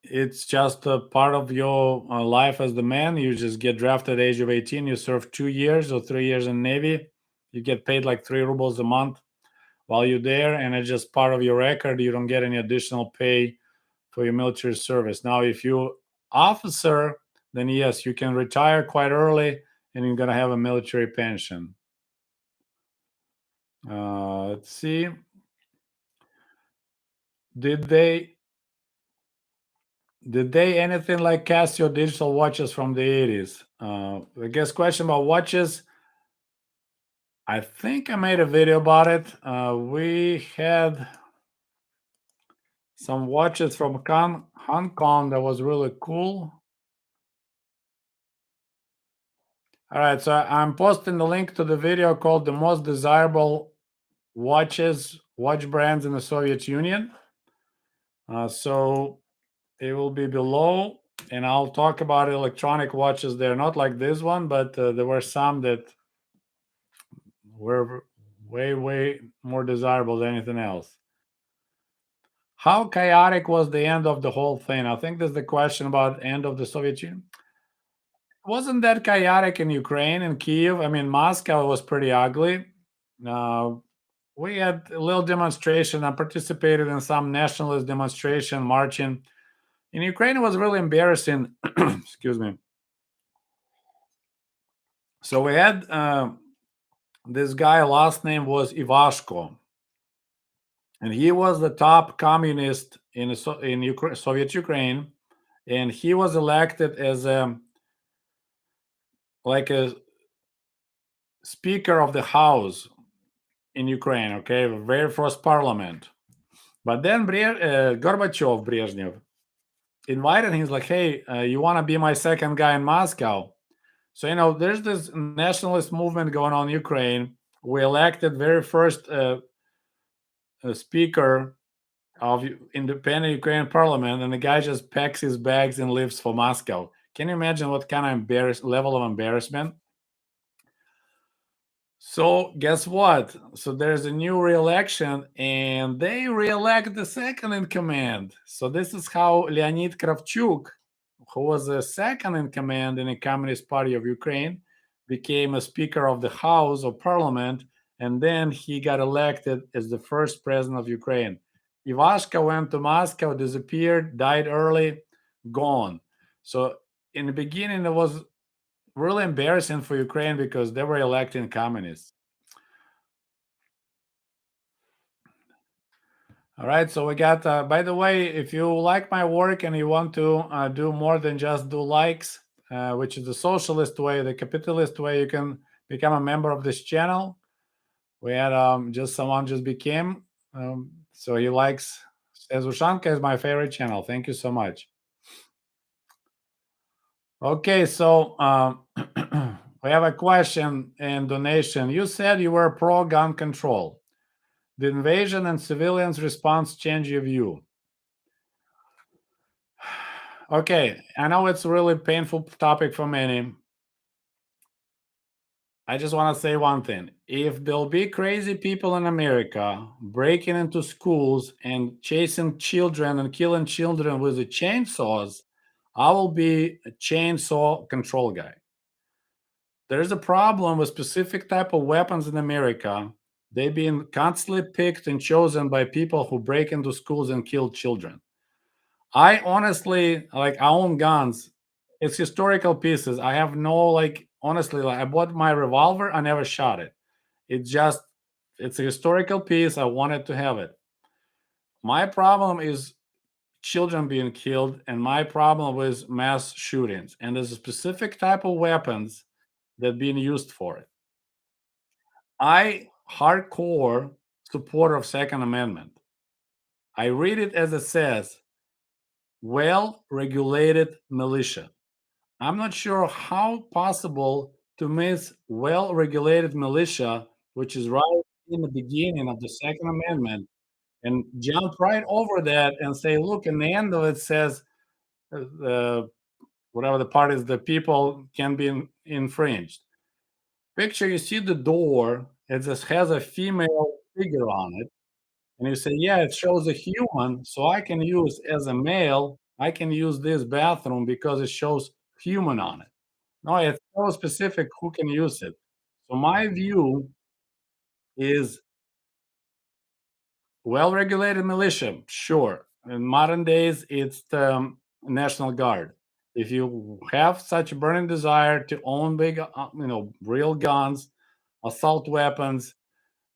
it's just a part of your life as the man. You just get drafted at age of 18. You serve 2 years or 3 years in Navy. You get paid like 3 rubles a month while you're there, and it's just part of your record. You don't get any additional pay for your military service. Now, if you officer, then yes, you can retire quite early, and you're gonna have a military pension. Let's see. Did they anything like Casio digital watches from the 80s? I guess question about watches. I think I made a video about it. We had some watches from Hong Kong that was really cool. All right, so I'm posting the link to the video called "The Most Desirable Watch Brands in the Soviet Union." So it will be below, and I'll talk about electronic watches. They're not like this one, but there were some that were way, way more desirable than anything else. How chaotic was the end of the whole thing? I think there's the question about end of the Soviet Union. Wasn't that chaotic in Ukraine and Kiev? I mean, Moscow was pretty ugly. Uh, we had a little demonstration. I participated in some nationalist demonstration marching. In Ukraine, it was really embarrassing. Excuse me. So we had this guy, last name was Ivashko, and he was the top communist in Soviet Ukraine, and he was elected as like a speaker of the house in Ukraine. Okay, the very first parliament. But then Gorbachev, Brezhnev, invited him. He's like, "Hey, you want to be my second guy in Moscow?" So there's this nationalist movement going on in Ukraine. We elected very first speaker of independent Ukrainian parliament, and the guy just packs his bags and leaves for Moscow. Can you imagine what kind of level of embarrassment? So guess what? So there's a new re-election, and they re-elect the second in command. So this is how Leonid Kravchuk, who was the second in command in the Communist Party of Ukraine, became a Speaker of the House of Parliament, and then he got elected as the first president of Ukraine. Ivashka went to Moscow, disappeared, died early, gone. So in the beginning, it was really embarrassing for Ukraine because they were electing communists. All right, so we got. By the way, if you like my work and you want to do more than just do likes, which is the socialist way, the capitalist way, you can become a member of this channel. We had just someone just became, so he likes. Says Ushanka is my favorite channel. Thank you so much. Okay, so we have a question and donation. You said you were pro gun control. The invasion and civilians' response change your view. Okay, I know it's a really painful topic for many. I just want to say one thing. If there'll be crazy people in America breaking into schools and chasing children and killing children with the chainsaws, I will be a chainsaw control guy. There's a problem with specific type of weapons in America. They've been constantly picked and chosen by people who break into schools and kill children. I honestly like I own guns. It's historical pieces. I have no like honestly like I bought my revolver, I never shot it. It's a historical piece. I wanted to have it. My problem is children being killed, and my problem with mass shootings. And there's a specific type of weapons that being used for it. I hardcore supporter of Second Amendment. I read it as it says, well regulated militia. I'm not sure how possible to miss well-regulated militia, which is right in the beginning of the Second Amendment, and jump right over that and say, look, in the end of it says, whatever the part is, the people can be infringed. Picture you see the door, it just has a female figure on it, and you say, yeah, it shows a human, so I can use as a male, I can use this bathroom because it shows human on it. No, it's so specific who can use it. So my view is well-regulated militia, sure. In modern days, it's the National Guard. If you have such a burning desire to own big, real guns, assault weapons,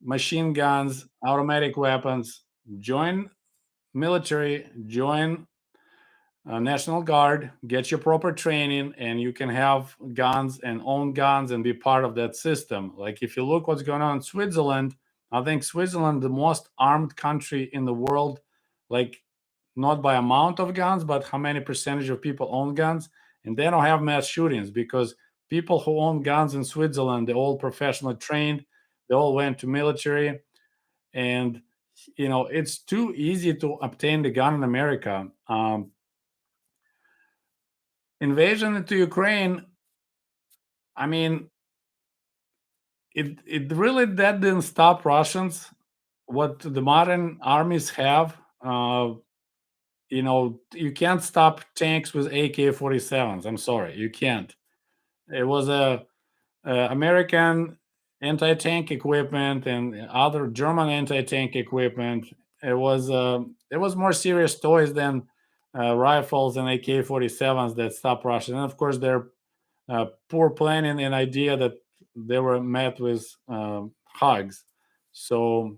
machine guns, automatic weapons, join military, join National Guard, get your proper training, and you can have guns and own guns and be part of that system. Like if you look what's going on in Switzerland, I think Switzerland, the most armed country in the world, like not by amount of guns, but how many percentage of people own guns, and they don't have mass shootings because people who own guns in Switzerland, they're all professionally trained, they all went to military, and it's too easy to obtain the gun in America. Invasion into Ukraine, I mean, it really that didn't stop Russians. What the modern armies have, you can't stop tanks with AK-47s. I'm sorry, you can't. It was a American anti-tank equipment and other German anti-tank equipment. It was more serious toys than rifles and AK-47s that stop Russians. And of course, they're poor planning and idea that they were met with hugs. So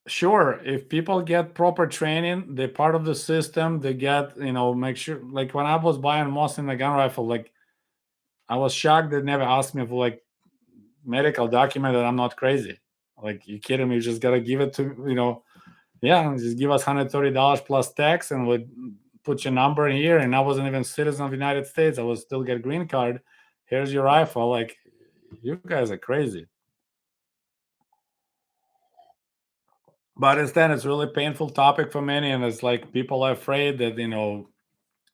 sure, if people get proper training, they're part of the system. They get make sure. Like when I was buying Mosin the gun rifle, like I was shocked they never asked me for like medical document that I'm not crazy. Like you kidding me? You just gotta give it to yeah, just give us $130 plus tax, and would put your number in here. And I wasn't even citizen of the United States. I was still get green card. Here's your rifle. Like, you guys are crazy. But instead, it's really painful topic for many, and it's like people are afraid that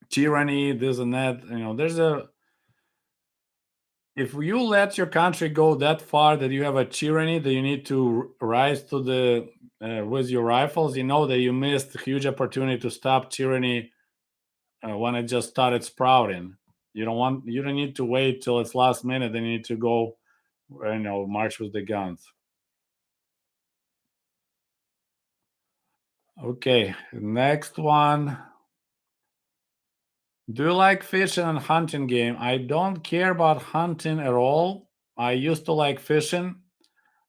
tyranny, this and that. There's a if you let your country go that far that you have a tyranny that you need to rise to the with your rifles, you know that you missed a huge opportunity to stop tyranny when it just started sprouting. You don't need to wait till it's last minute. Then you need to go, march with the guns. Okay, next one. Do you like fishing and hunting game? I don't care about hunting at all. I used to like fishing,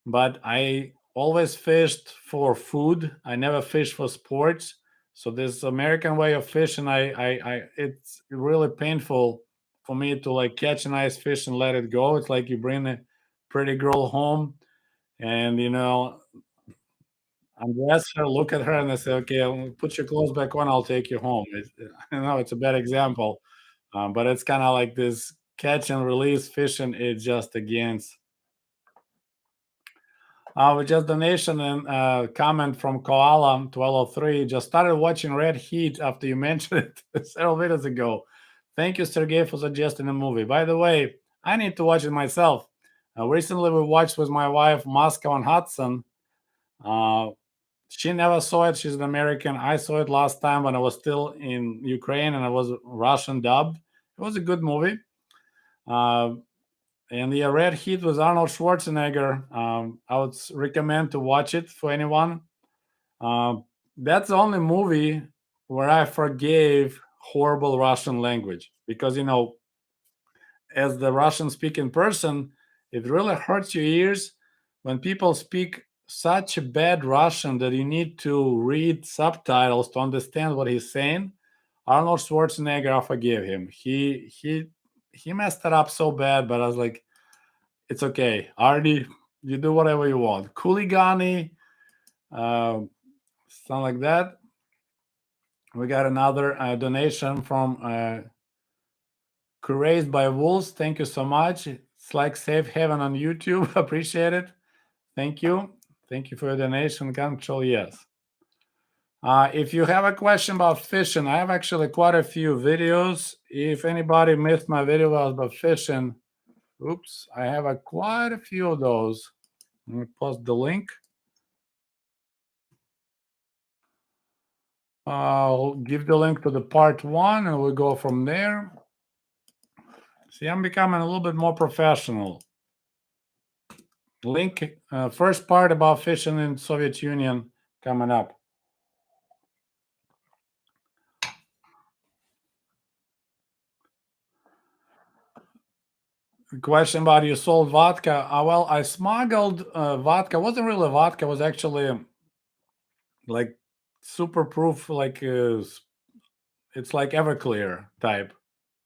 but always fished for food. I never fished for sports. So this American way of fishing, it's really painful for me to like catch a nice fish and let it go. It's like you bring a pretty girl home and undress her, look at her, and I say, "Okay, put your clothes back on. I'll take you home." I know it's a bad example, but it's kind of like this catch and release fishing. It's just against. With just donation and comment from Koala 1203. Just started watching Red Heat after you mentioned it several minutes ago. Thank you, Sergey, for suggesting the movie. By the way, I need to watch it myself. Recently, we watched with my wife Moscow and Hudson. Uh, she never saw it. She's an American. I saw it last time when I was still in Ukraine and I was Russian dubbed. It was a good movie. Uh, and the Red Heat was Arnold Schwarzenegger. I would recommend to watch it for anyone. Um, that's the only movie where I forgave horrible Russian language because as the Russian speaking person, it really hurts your ears when people speak such a bad Russian that you need to read subtitles to understand what he's saying. Arnold Schwarzenegger, I forgive him. He messed it up so bad, but I was like, it's okay. Artie, you do whatever you want. Kuligani, uh, something like that. We got another donation from Raised by Wolves. Thank you so much. It's like Safe Haven on YouTube. Appreciate it. Thank you. Thank you for your donation. Control yes. If you have a question about fishing, I have actually quite a few videos. If anybody missed my video about fishing, oops, I have quite a few of those. Let me post the link. I'll give the link to the part 1 and we'll go from there. See, I'm becoming a little bit more professional. Link, first part about fishing in Soviet Union coming up. Question about you sold vodka. Well, I smuggled vodka. It wasn't really vodka. It was actually like super proof, like it's like Everclear type.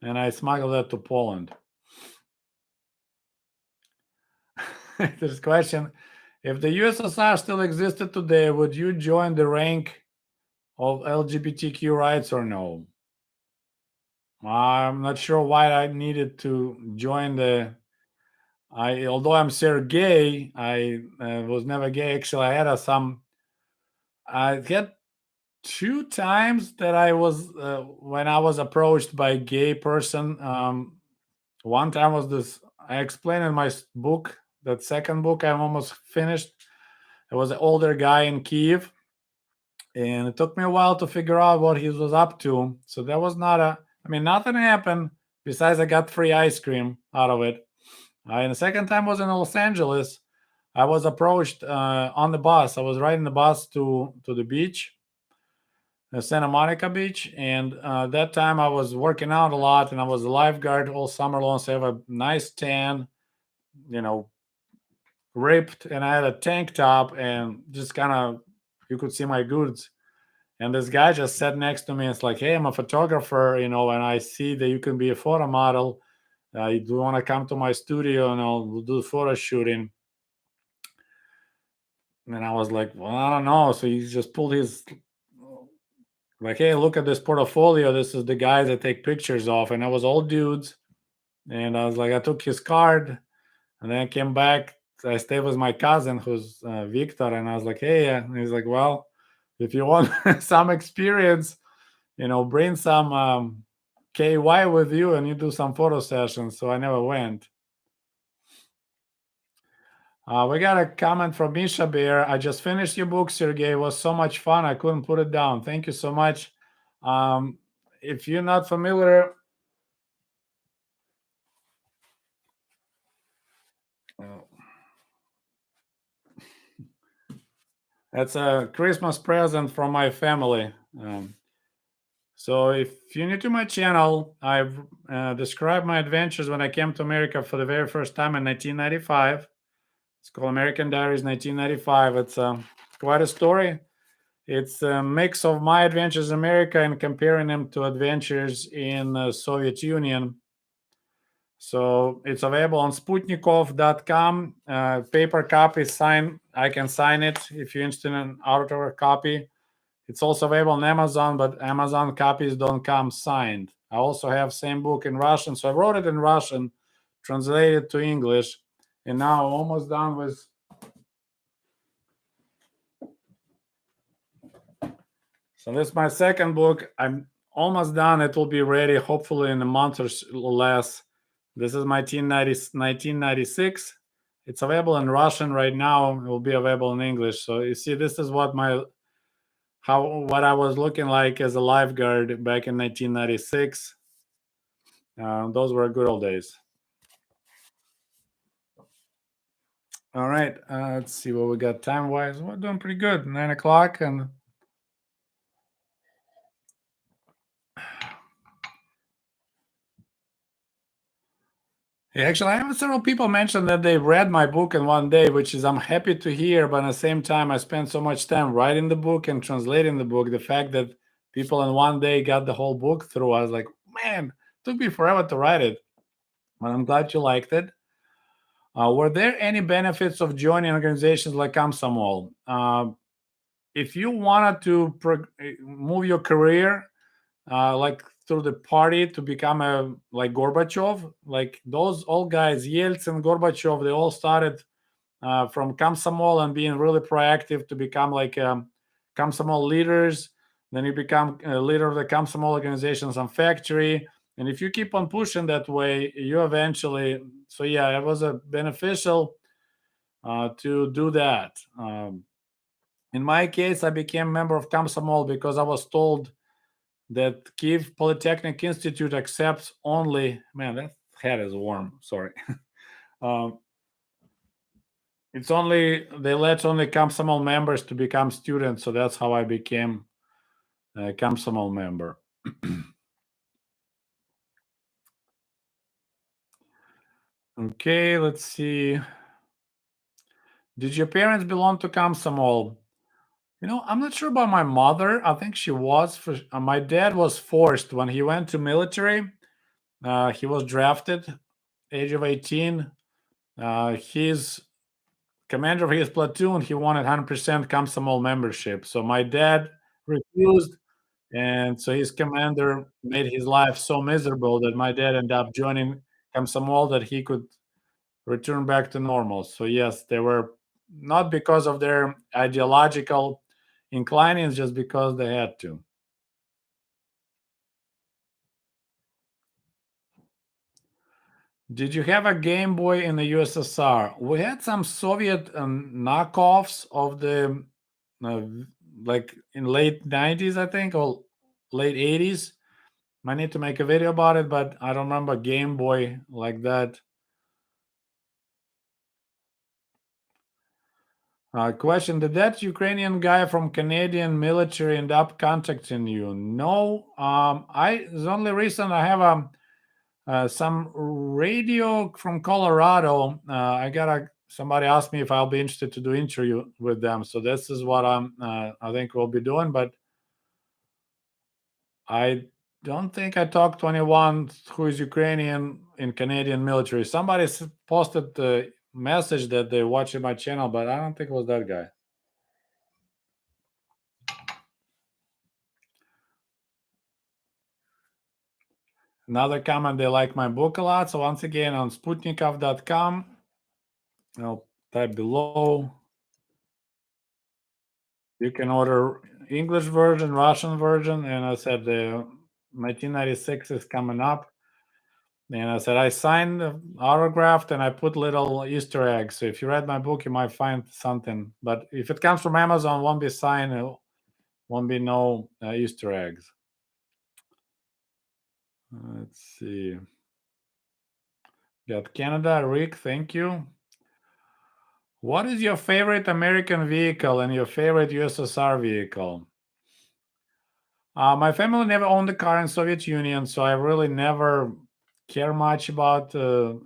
And I smuggled that to Poland. This question, if the USSR still existed today, would you join the rank of LGBTQ rights or no? I'm not sure why I needed to join although I'm Sergey, I was never gay. Actually, I had 2 times that I was, when I was approached by a gay person. One time was this, I explained in my book, that second book I'm almost finished. It was an older guy in Kiev, and it took me a while to figure out what he was up to. So that was not nothing happened besides I got free ice cream out of it. And the second time was in Los Angeles. I was approached on the bus. I was riding the bus to the beach, Santa Monica Beach, and that time I was working out a lot, and I was a lifeguard all summer long. So I have a nice tan, you know, ripped, and I had a tank top, and just kind of you could see my goods. And this guy just sat next to me. And it's like, hey, I'm a photographer, and I see that you can be a photo model. You do want to come to my studio and we'll do photo shooting. And I was like, well, I don't know. So he just pulled his, like, hey, look at this portfolio. This is the guys that take pictures of. And I was all dudes. And I was like, I took his card and then I came back. I stayed with my cousin who's Victor. And I was like, hey, and he's like, well, if you want some experience, bring some KY with you and you do some photo sessions. So I never went. We got a comment from Misha Bear. I just finished your book, Sergey. It was so much fun. I couldn't put it down. Thank you so much. If you're not familiar, that's a Christmas present from my family. So if you're new to my channel, I've described my adventures when I came to America for the very first time in 1995. It's called American Diaries 1995. It's quite a story. It's a mix of my adventures in America and comparing them to adventures in the Soviet Union. So it's available on Sputnikov.com. Paper copy sign. I can sign it if you're interested in an outer copy. It's also available on Amazon, but Amazon copies don't come signed. I also have same book in Russian, so I wrote it in Russian, translated to English, and now I'm almost done with. So this is my second book. I'm almost done. It will be ready hopefully in a month or less. This is my 1996. It's available in Russian right now. It will be available in English. So you see, this is what I was looking like as a lifeguard back in 1996. Those were good old days. All right, let's see what we got time wise. We're doing pretty good. 9 o'clock, and actually, I have several people mention that they read my book in one day, which is I'm happy to hear. But at the same time, I spent so much time writing the book and translating the book. The fact that people in one day got the whole book through, I was like, man, it took me forever to write it. But I'm glad you liked it. Were there any benefits of joining organizations like Komsomol? If you wanted to move your career, like through the party to become a like Gorbachev, like those old guys, Yeltsin, Gorbachev, they all started from Komsomol and being really proactive to become like Komsomol leaders. Then you become a leader of the Komsomol organizations and factory. And if you keep on pushing that way, you eventually. So yeah, it was a beneficial to do that. In my case, I became a member of Komsomol because I was told that Kiev Polytechnic Institute accepts only. Man, that head is warm. Sorry. um, it's only they let only Komsomol members to become students, so that's how I became a Komsomol member. Okay, let's see. Did your parents belong to Komsomol? I'm not sure about my mother. I think she was. My dad was forced when he went to military. He was drafted, age of 18. He's commander of his platoon. He wanted 100% Komsomol membership. So my dad refused, and so his commander made his life so miserable that my dad ended up joining Komsomol that he could return back to normal. So yes, they were not because of their ideological inclinings, just because they had to. Did you have a Game Boy in the USSR? We had some Soviet knockoffs of the uh, like in late 90s, I think, or late 80s. I need to make a video about it, but I don't remember Game Boy like that. Question: did that Ukrainian guy from Canadian military end up contacting you? No. The only reason I have some radio from Colorado. Somebody asked me if I'll be interested to do interview with them. So this is what I think we'll be doing. But I don't think I talked to anyone who is Ukrainian in Canadian military. Somebody posted the message that they're watching my channel, but I don't think it was that guy. Another comment, they like my book a lot. So once again, on Sputnikov.com, I'll type below. You can order English version, Russian version, and I said the 1996 is coming up. And I said I signed, autographed, and I put little Easter eggs. So if you read my book, you might find something. But if it comes from Amazon, it won't be signed. It won't be no Easter eggs. Let's see. Got Canada, Rick. Thank you. What is your favorite American vehicle and your favorite USSR vehicle? My family never owned a car in Soviet Union, so I really never care much about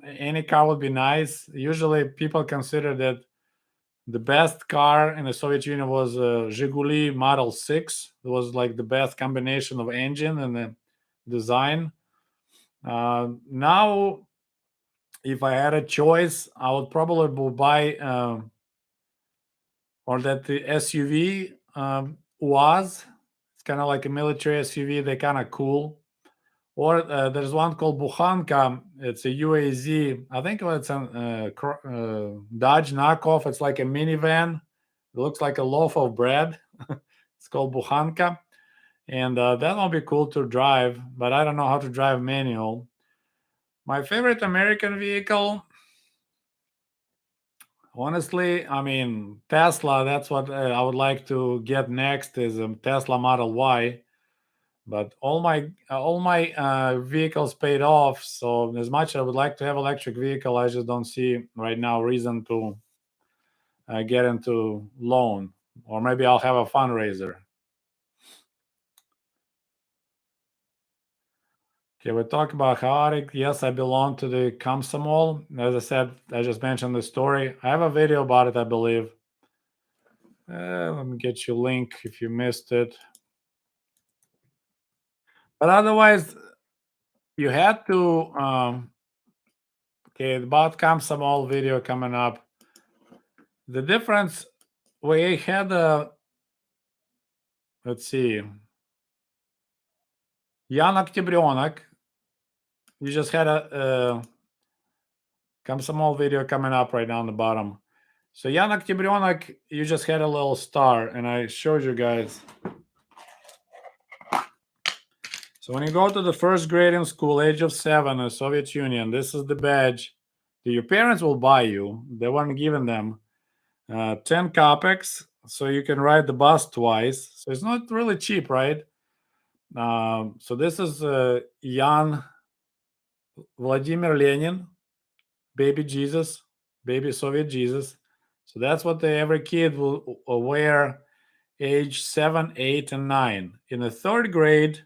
any car would be nice. Usually, people consider that The best car in the Soviet Union was Zhiguli Model 6. It was like the best combination of engine and the design. Now, if I had a choice, I would probably buy or that the SUV was. It's kind of like a military SUV. They're kind of cool. Or there's one called Bukhanka. It's a UAZ. I think it's a Dodge knockoff. It's like a minivan. It looks like a loaf of bread. It's called Bukhanka. And that will be cool to drive, but I don't know how to drive manual. My favorite American vehicle, honestly, I mean, Tesla. That's what I would like to get next is a Tesla Model Y. But all my vehicles paid off. So as much I would like to have electric vehicle, I just don't see right now reason to get into loan, or maybe I'll have a fundraiser. Okay, we talk about chaotic. Yes, I belong to the Komsomol. As I said, I just mentioned the story. I have a video about it, I believe. Let me get you a link if you missed it. But otherwise, you had to. Okay, about Komsomol video coming up. The difference, we had a. Let's see. Jan Oktябрёнок. You just had a Komsomol video coming up right down the bottom. So Jan Oktябрёнок, you just had a little star, and I showed you guys. So when you go to the first grade in school, age of 7 in the Soviet Union, this is the badge that your parents will buy you. They weren't giving them 10 kopecks, so you can ride the bus twice. So it's not really cheap, right? So this is Jan Vladimir Lenin, baby Jesus, baby Soviet Jesus. So that's what every kid will wear age 7, 8, and 9. In the third grade,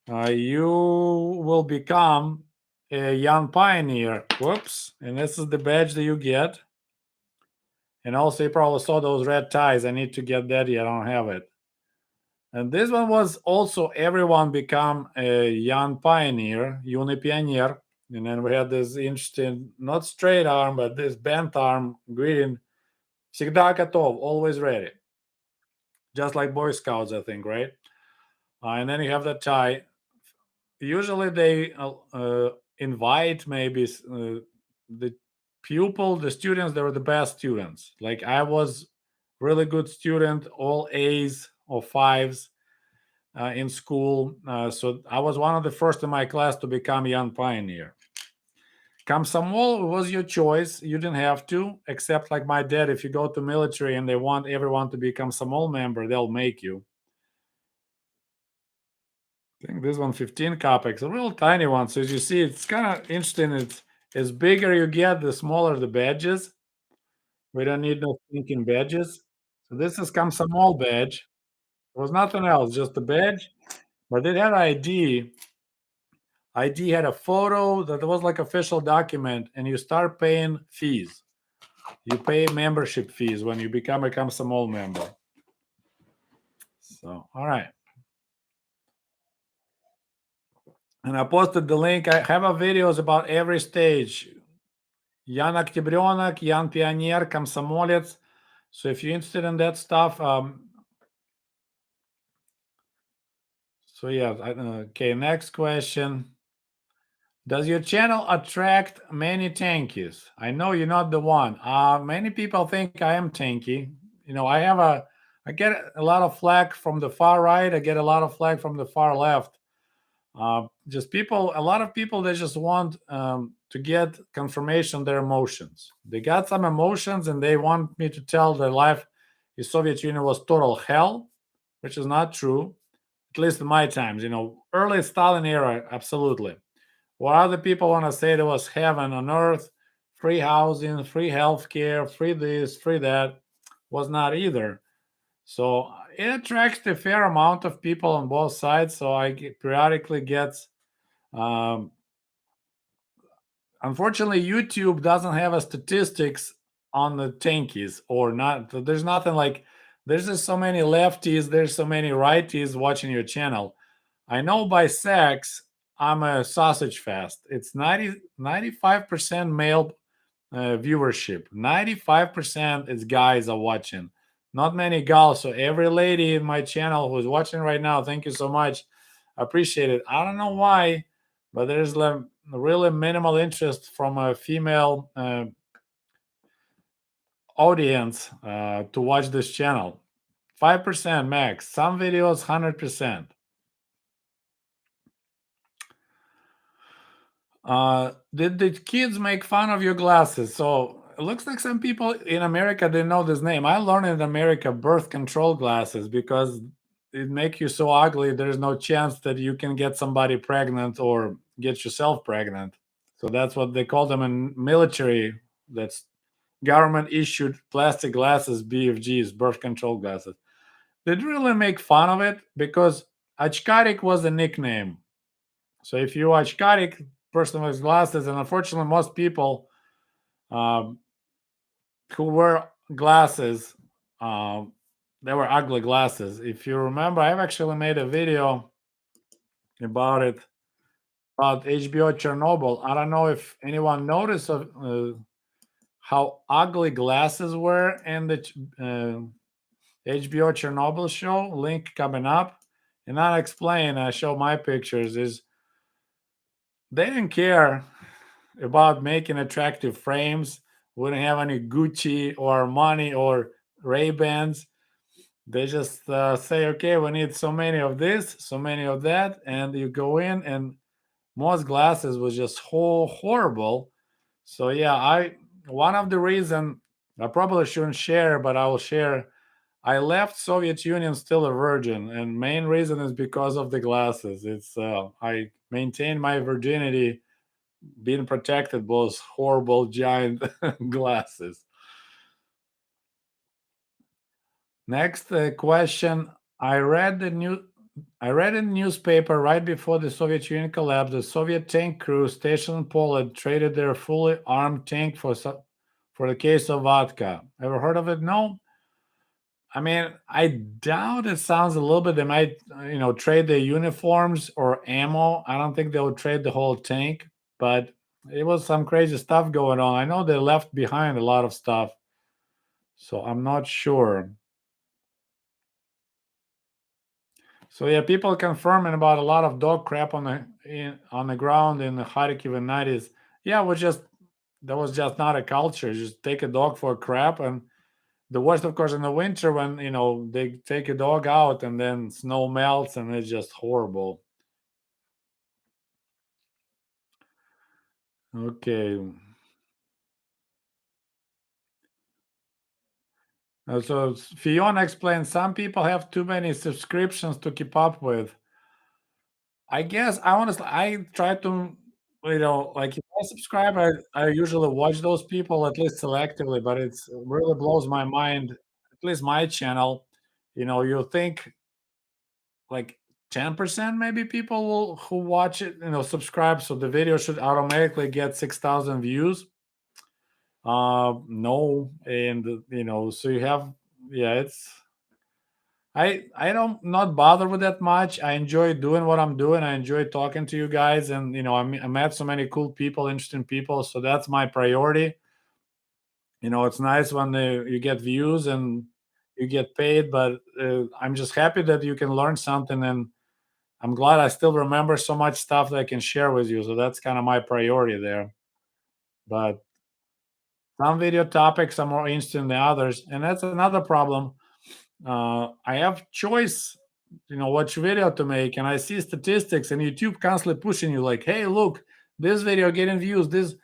you will become a young pioneer. Whoops. And this is the badge that you get. And also, you probably saw those red ties. I need to get that yet. I don't have it. And this one was also everyone become a young pioneer, юный pioneer. And then we had this interesting, not straight arm, but this bent arm greeting. Всегда готов, always ready. Just like Boy Scouts, I think, right? And then you have the tie. Usually they invite maybe the pupil, the students that were the best students. Like I was really good student, all A's or 5s in school. So I was one of the first in my class to become young pioneer. Komsomol was your choice. You didn't have to, except like my dad, if you go to military and they want everyone to become Komsomol member, they'll make you. I think this one 15 kopecks, a real tiny one. So as you see, it's kind of interesting. It's as bigger you get, the smaller the badges. We don't need no stinking badges. So this is Komsomol badge. There was nothing else, just the badge. But it had ID. ID had a photo that was like official document, and you start paying fees. You pay membership fees when you become a Komsomol member. So, all right. And I posted the link. I have a videos about every stage. Ян Октябрёнок, Ян Пионер, Комсомолец. So if you're interested in that stuff, so yeah. Okay, next question. Does your channel attract many tankies? I know you're not the one. Many people think I am tanky. I get a lot of flack from the far right. I get a lot of flack from the far left. A lot of people, they just want to get confirmation their emotions. They got some emotions and they want me to tell their life the Soviet Union was total hell, which is not true, at least in my times. Early Stalin era, absolutely. What other people want to say there was heaven on earth, free housing, free healthcare, free this, free that, was not either. So it attracts a fair amount of people on both sides. So periodically gets. Unfortunately, YouTube doesn't have a statistics on the tankies or not. There's nothing like there's just so many lefties, there's so many righties watching your channel. I know by sex, I'm a sausage fest. It's 95% male viewership. 95% is guys are watching. Not many gals. So every lady in my channel who's watching right now, thank you so much. I appreciate it. I don't know why, but there's like really minimal interest from a female audience to watch this channel. 5% max. Some videos 100%. Did the kids make fun of your glasses? So it looks like some people in America didn't know this name. I learned in America birth control glasses because it make you so ugly. There's no chance that you can get somebody pregnant or get yourself pregnant. So that's what they call them in military. That's government issued plastic glasses, BFGs, birth control glasses. They didn't really make fun of it because Achkarik was a nickname. So if you watch Karik, person with glasses, and unfortunately most people um, who wear glasses, um, they were ugly glasses. If you remember, I've actually made a video about it, about HBO Chernobyl. I don't know if anyone noticed how ugly glasses were in the HBO Chernobyl show. Link coming up. And I'll explain, I show my pictures, is they didn't care about making attractive frames. Wouldn't have any Gucci or money or Ray Bans. They just say, okay, we need so many of this, so many of that, and you go in, and most glasses was just horrible. So yeah, I one of the reason I probably shouldn't share, but I will share. I left Soviet Union still a virgin, and main reason is because of the glasses. It's I maintained my virginity being protected by those horrible giant glasses. Next question. I read in the newspaper right before the Soviet Union collapsed, the Soviet tank crew stationed in Poland traded their fully armed tank for the case of vodka. Ever heard of it? No. I mean, I doubt it sounds a little bit. They might, trade their uniforms or ammo. I don't think they would trade the whole tank, but it was some crazy stuff going on. I know they left behind a lot of stuff, so I'm not sure. So yeah, people confirming about a lot of dog crap on the ground in the Kharkiv in '90s. Yeah, that was just not a culture. Just take a dog for a crap, and the worst, of course, in the winter when they take a dog out and then snow melts and it's just horrible. Okay, so Fiona explains some people have too many subscriptions to keep up with. I guess I honestly I try to like if I subscribe, I usually watch those people at least selectively, but it really blows my mind. At least my channel, you think like 10% maybe people who watch it, subscribe, so the video should automatically get 6,000 views. No, and so you have, yeah, it's I don't not bother with that much. I enjoy doing what I'm doing. I enjoy talking to you guys, and I met so many cool people, interesting people. So that's my priority. It's nice when you get views and you get paid, but I'm just happy that you can learn something, and I'm glad I still remember so much stuff that I can share with you. So that's kind of my priority there. But some video topics are more interesting than others, and that's another problem. I have choice, which video to make, and I see statistics, and YouTube constantly pushing you like, "Hey, look, this video getting views." This,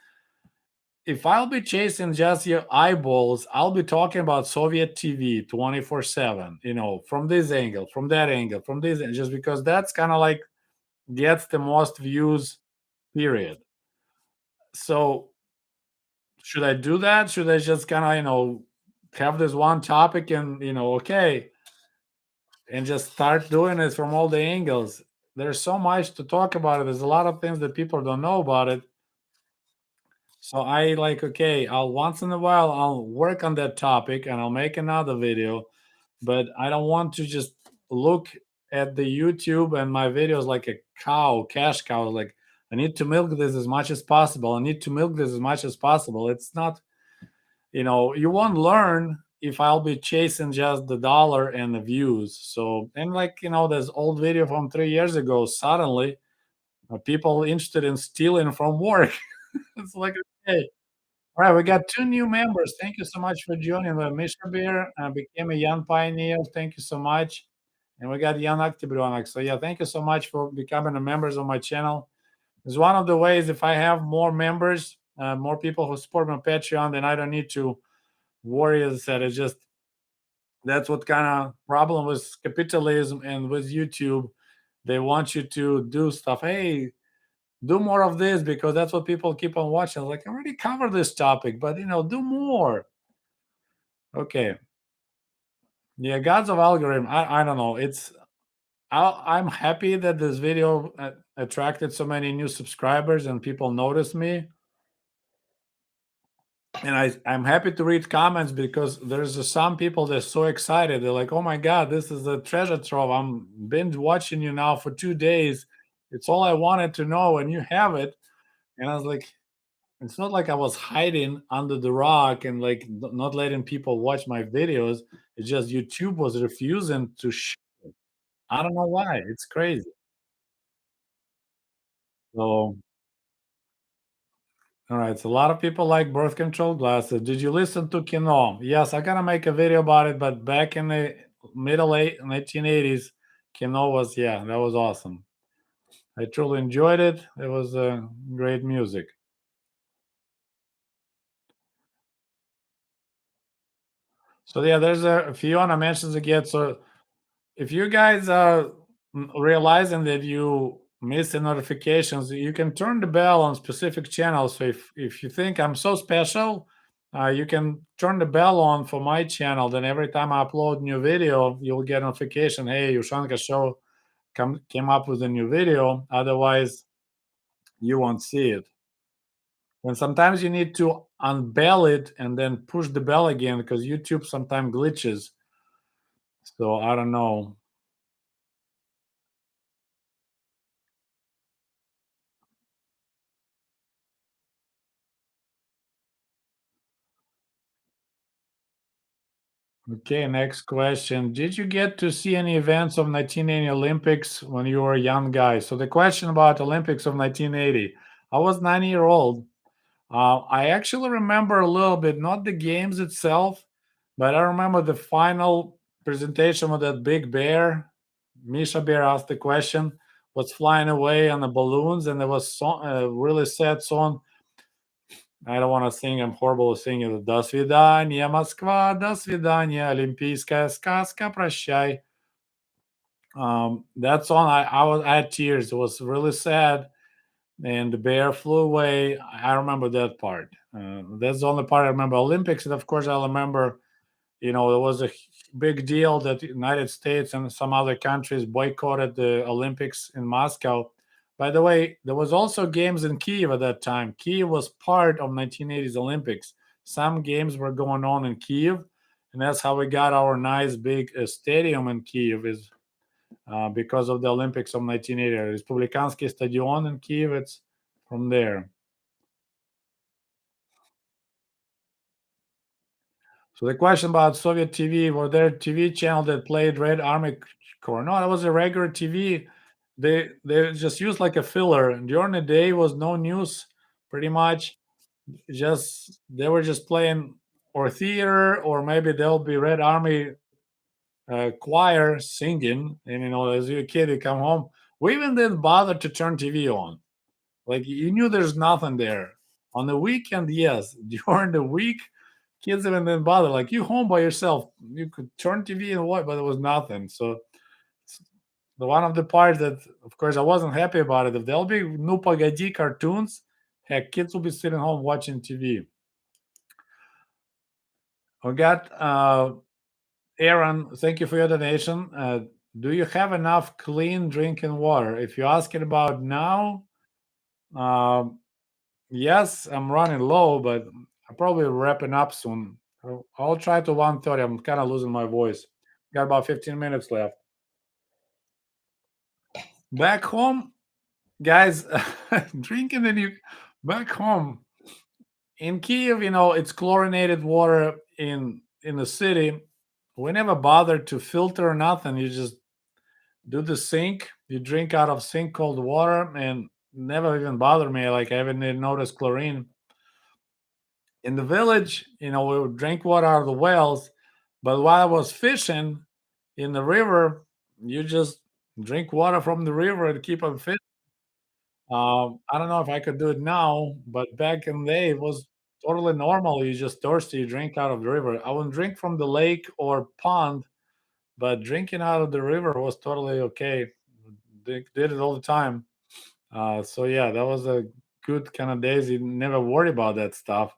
if I'll be chasing just your eyeballs, I'll be talking about Soviet TV 24/7. From this angle, from that angle, from this, just because that's kind of like gets the most views. Period. So should I do that? Should I just kind of have this one topic and okay, and just start doing it from all the angles? There's so much to talk about it. There's a lot of things that people don't know about it. So I like, okay, I'll once in a while I'll work on that topic and I'll make another video, but I don't want to just look at the YouTube and my videos like a cow, cash cow. Like I need to milk this as much as possible. I need to milk this as much as possible. It's not, you won't learn if I'll be chasing just the dollar and the views. So, and like, this old video from 3 years ago, suddenly people interested in stealing from work. It's like, okay. All right, we got two new members. Thank you so much for joining. Misha Bear became a young pioneer. Thank you so much. And we got Jan Aktibronak. So yeah, thank you so much for becoming a members of my channel. It's one of the ways if I have more members, more people who support my Patreon, then I don't need to worry. As I said, it's just that's what kind of problem with capitalism and with YouTube. They want you to do stuff. Hey, do more of this because that's what people keep on watching. Like, I already covered this topic, but do more. Okay. Yeah, gods of algorithm. I don't know. I'm happy that this video attracted so many new subscribers and people noticed me. And I'm happy to read comments because there's some people that's so excited. They're like, "Oh my God, this is a treasure trove! I'm binge watching you now for 2 days. It's all I wanted to know, and you have it." And I was like, "It's not like I was hiding under the rock and like not letting people watch my videos. It's just YouTube was refusing to. I don't know why. It's crazy." So, all right. So a lot of people like birth control glasses. Did you listen to Kino? Yes, I gotta make a video about it. But back in the middle 1980s, Kino was that was awesome. I truly enjoyed it. It was great music. So yeah, there's a Fiona mentions again. So if you guys are realizing that you miss the notifications, you can turn the bell on specific channels. So if you think I'm so special, you can turn the bell on for my channel. Then every time I upload new video, you'll get notification. Hey, Ushanka Show came up with a new video. Otherwise, you won't see it. And sometimes you need to unbell it and then push the bell again because YouTube sometimes glitches. So I don't know. Okay, next question. Did you get to see any events of 1980 Olympics when you were a young guy? So the question about Olympics of 1980. I was 9 year old. I actually remember a little bit, not the games itself, but I remember the final presentation with that big bear. Misha Bear asked the question, was flying away on the balloons, and there was a really sad song. I don't want to sing. I'm horrible at singing. До свидания, Москва, до свидания, Олимпийская сказка, прощай. That song, I had tears. It was really sad, and the bear flew away. I remember that part. That's the only part I remember. Olympics, and of course, I remember it was a big deal that the United States and some other countries boycotted the Olympics in Moscow. By the way, there was also games in Kiev at that time. Kiev was part of 1980s Olympics. Some games were going on in Kiev, and that's how we got our nice big stadium in Kiev is because of the Olympics of 1980. Республиканский stadion in Kiev, it's from there. So the question about Soviet TV, were there TV channel that played Red Army Corps? No, that was a regular TV. They just used like a filler. During the day was no news, pretty much. Just they were just playing or theater or maybe there'll be Red Army choir singing. And as you're a kid, you come home. We even didn't bother to turn TV on. Like you knew there's nothing there. On the weekend, yes. During the week, kids even didn't bother. Like you home by yourself, you could turn TV and watch, but there was nothing. So the one of the parts that, of course, I wasn't happy about it. If there'll be Nu Pagadi cartoons, heck, kids will be sitting home watching TV. We got Aaron. Thank you for your donation. Do you have enough clean drinking water? If you ask it about now, um Yes, I'm running low, but I'm probably wrapping up soon. I'll try to 1:30. I'm kind of losing my voice. Got about 15 minutes left. Back home, guys, drinking the new back home in Kiev, it's chlorinated water in the city. We never bothered to filter or nothing. You just do the sink. You drink out of sink cold water, and never even bothered me. Like I haven't even noticed chlorine in the village. We would drink water out of the wells, but while I was fishing in the river, you just drink water from the river and keep on fishing. I don't know if I could do it now, but back in the day, it was totally normal. You just thirsty, you drink out of the river. I wouldn't drink from the lake or pond, but drinking out of the river was totally okay. Did it all the time. So yeah, that was a good kind of days. You never worry about that stuff.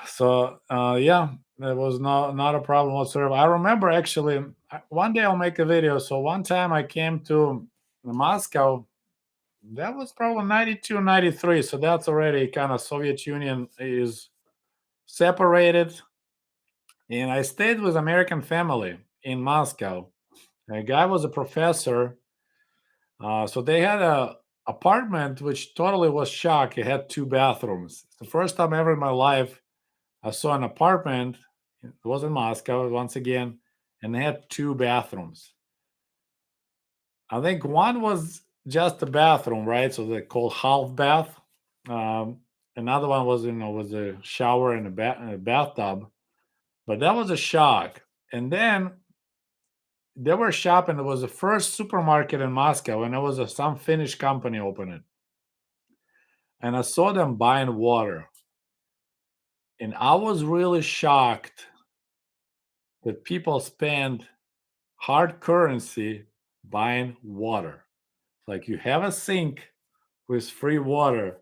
So yeah, that was not a problem whatsoever. I remember actually one day I'll make a video. So one time I came to Moscow. That was probably 92, 93. So that's already kind of Soviet Union is separated. And I stayed with American family in Moscow. A guy was a professor. So they had a apartment which totally was shocked. It had two bathrooms. It's the first time ever in my life I saw an apartment. It was in Moscow once again, and they had two bathrooms. I think one was just a bathroom, right? So they called half bath. Um, Another one was a shower and a bathtub. But that was a shock. And then they were shopping. It was the first supermarket in Moscow, and it was some Finnish company opening. And I saw them buying water, and I was really shocked that people spend hard currency buying water. Like you have a sink with free water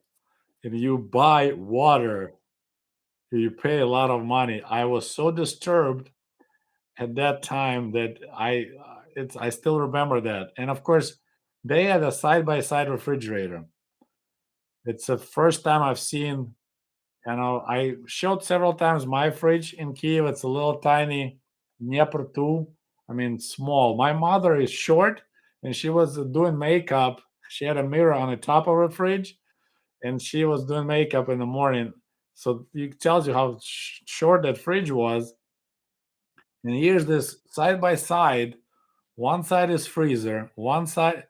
and you buy water, you pay a lot of money. I was so disturbed at that time that I still remember that. And of course, they had a side by side refrigerator. It's the first time I've seen. I showed several times my fridge in Kiev. It's a little tiny Dnieper 2. I mean, small. My mother is short and she was doing makeup. She had a mirror on the top of her fridge and she was doing makeup in the morning. So it tells you how short that fridge was. And here's this side by side. One side is freezer. One side,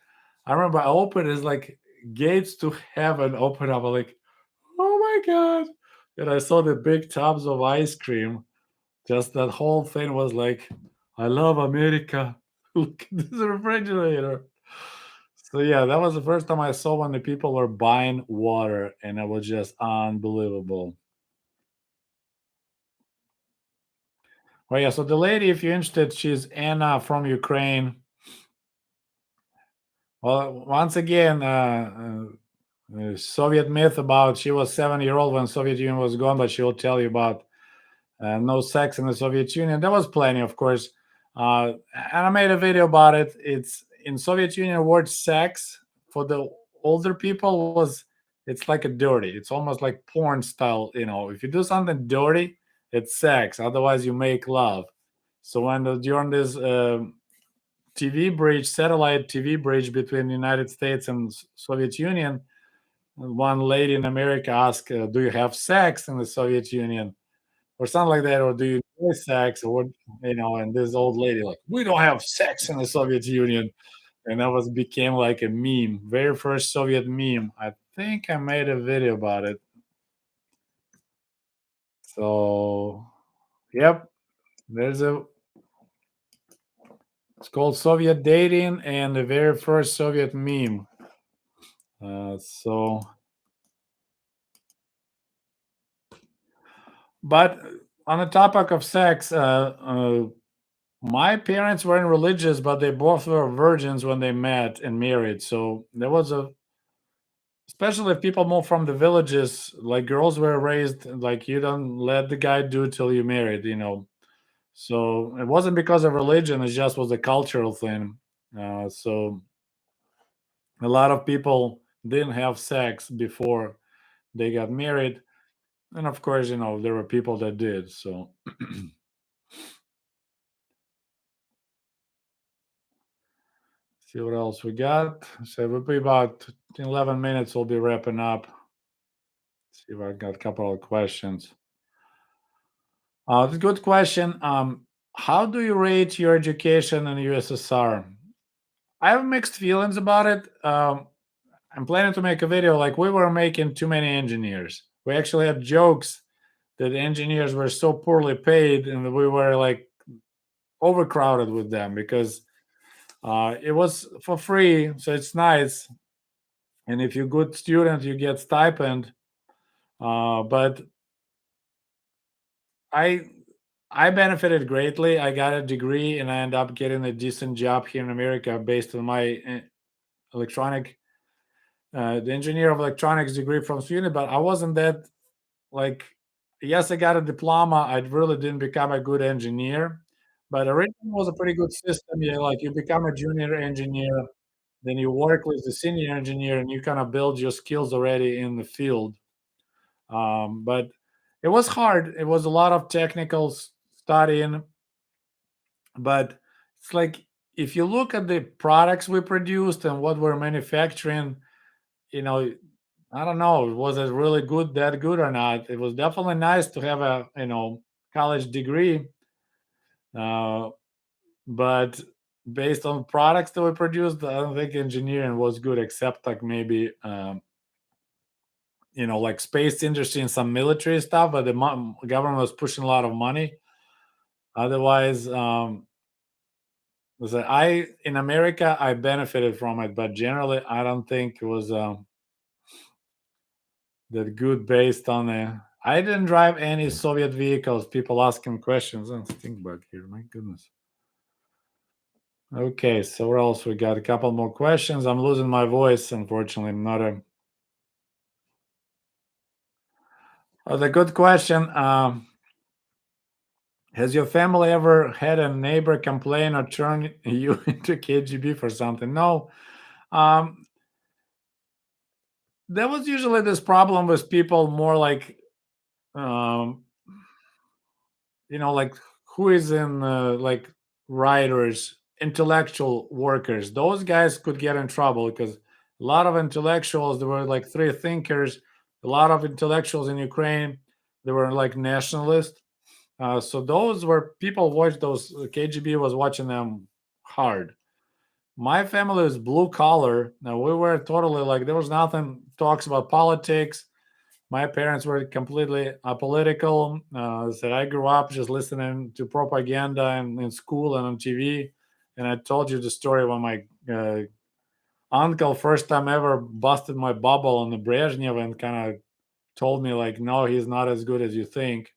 I remember I opened it, it's like gates to heaven open up. I'm like, oh my God. And I saw the big tubs of ice cream. Just that whole thing was like, I love America. Look at this refrigerator. So yeah, that was the first time I saw when the people were buying water, and it was just unbelievable. Well, yeah. So the lady, if you're interested, she's Anna from Ukraine. Well, once again, Soviet myth about she was 7 year old when Soviet Union was gone, but she'll tell you about no sex in the Soviet Union. There was plenty, of course, and I made a video about it. It's in Soviet Union. Word sex for the older people was it's like a dirty. It's almost like porn style. If you do something dirty, it's sex. Otherwise, you make love. So during this TV bridge, satellite TV bridge between the United States and Soviet Union, one lady in America asked, "Do you have sex in the Soviet Union?" or something like that, or do you enjoy sex, or what? And this old lady like, "We don't have sex in the Soviet Union," and that was became like a meme, very first Soviet meme. I think I made a video about it. So, yep, there's a. It's called Soviet dating and the very first Soviet meme. So, but on the topic of sex, my parents weren't religious, but they both were virgins when they met and married. So there was especially if people move from the villages, like girls were raised like you don't let the guy do till you married. So it wasn't because of religion; it just was a cultural thing. So a lot of people didn't have sex before they got married. And of course, there were people that did. So see what else we got. So we'll be about 11 minutes. We'll be wrapping up. See if I got a couple of questions. It's a good question. How do you rate your education in USSR? I have mixed feelings about it. I'm planning to make a video like we were making too many engineers. We actually had jokes that the engineers were so poorly paid and that we were like overcrowded with them because it was for free, so it's nice. And if you're a good student, you get stipend. But I I benefited greatly. I got a degree and I ended up getting a decent job here in America based on my electronic, the engineer of electronics degree from Sweden. But I wasn't that like, yes, I got a diploma. I really didn't become a good engineer, but originally it was a pretty good system. Yeah, like you become a junior engineer, then you work with the senior engineer, and you kind of build your skills already in the field. But it was hard. It was a lot of technical studying, but it's like if you look at the products we produced and what we're manufacturing, you know, I don't know, was it really good, that good or not? It was definitely nice to have a college degree, uh, but based on products that we produced, I don't think engineering was good, except like maybe like space industry and some military stuff. But the government was pushing a lot of money. Otherwise, was I in America I benefited from it, but generally I don't think it was that good based on a. I didn't drive any Soviet vehicles. People asking questions. Let's think back here. My goodness. Okay, so what else we got? A couple more questions. I'm losing my voice. Unfortunately, I'm not a. Oh, the good question. Has your family ever had a neighbor complain or turn you into KGB for something? No. Um, there was usually this problem with people more like um, like who is in like writers, intellectual workers. Those guys could get in trouble because a lot of intellectuals, there were like three thinkers, a lot of intellectuals in Ukraine, they were like nationalists. So those were people watched those. KGB was watching them hard. My family is blue collar. Now we were totally like there was nothing talks about politics. My parents were completely apolitical. So I grew up just listening to propaganda in school and on TV. And I told you the story when my uncle first time ever busted my bubble on the Brezhnev and kind of told me like, no, he's not as good as you think.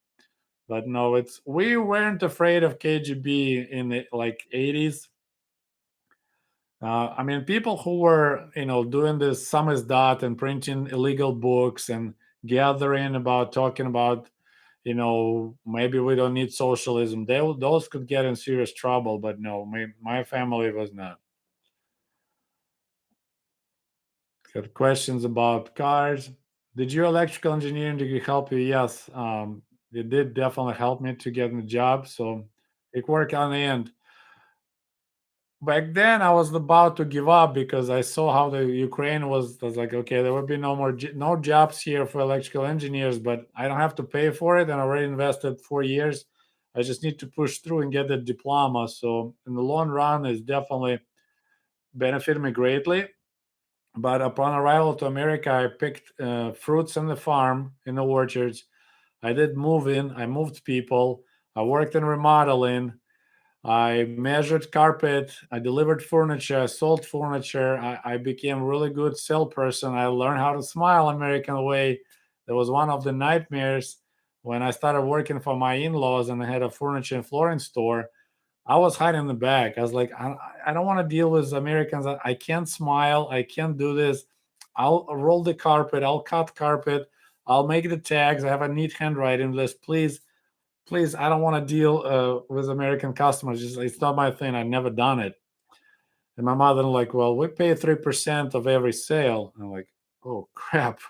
But no, it's we weren't afraid of KGB in the like 80s. I mean, people who were, doing this samizdat and printing illegal books and gathering about talking about, maybe we don't need socialism. Those could get in serious trouble. But no, my family was not. Got questions about cars. Did your electrical engineering degree help you? Yes, it did definitely help me to get a job. So it worked on the end. Back then I was about to give up because I saw how the Ukraine was like, okay, there will be no more no jobs here for electrical engineers, but I don't have to pay for it, and I already invested 4 years. I just need to push through and get the diploma. So in the long run, it's definitely benefited me greatly. But upon arrival to America, I picked fruits on the farm in the orchards. I did move in. I moved people. I worked in remodeling. I measured carpet. I delivered furniture. I sold furniture. I became a really good salesperson. I learned how to smile American way. That was one of the nightmares when I started working for my in-laws and I had a furniture and flooring store. I was hiding in the back. I was like, I don't want to deal with Americans. I can't smile. I can't do this. I'll roll the carpet. I'll cut carpet. I'll make the tags. I have a neat handwriting list. Please, I don't want to deal with American customers. Just it's not my thing. I've never done it. And my mother like, well, we pay 3% of every sale. I'm like, Oh crap!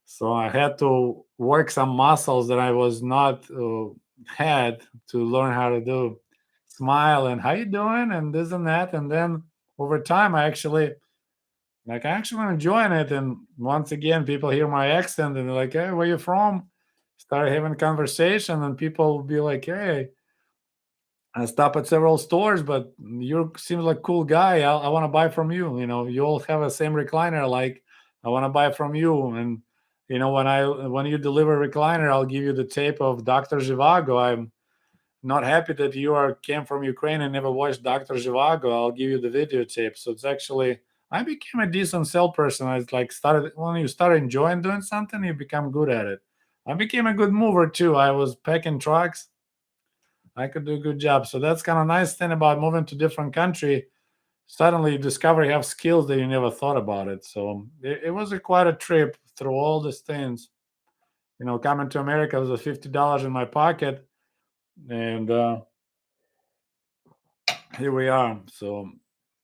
So I had to work some muscles that I was not had to learn how to do. Smile and how you doing and this and that, and then over time I actually I actually enjoying it. And once again, people hear my accent and they're like, "Hey, where you from?" Start having conversation, and people will be like, "Hey, I stop at several stores, but you seems like cool guy. I want to buy from you. You know, you all have the same recliner. Like, I want to buy from you." And when you deliver a recliner, I'll give you the tape of Doctor Zhivago. I'm not happy that you are came from Ukraine and never watched Doctor Zhivago. I'll give you the videotape. So it's actually I became a decent salesperson. I like started when you start enjoying doing something, you become good at it. I became a good mover too. I was packing trucks. I could do a good job. So that's kind of nice thing about moving to different country. Suddenly you discover you have skills that you never thought about it. So it was quite a trip through all these things. Coming to America was a $50 in my pocket, and here we are. So,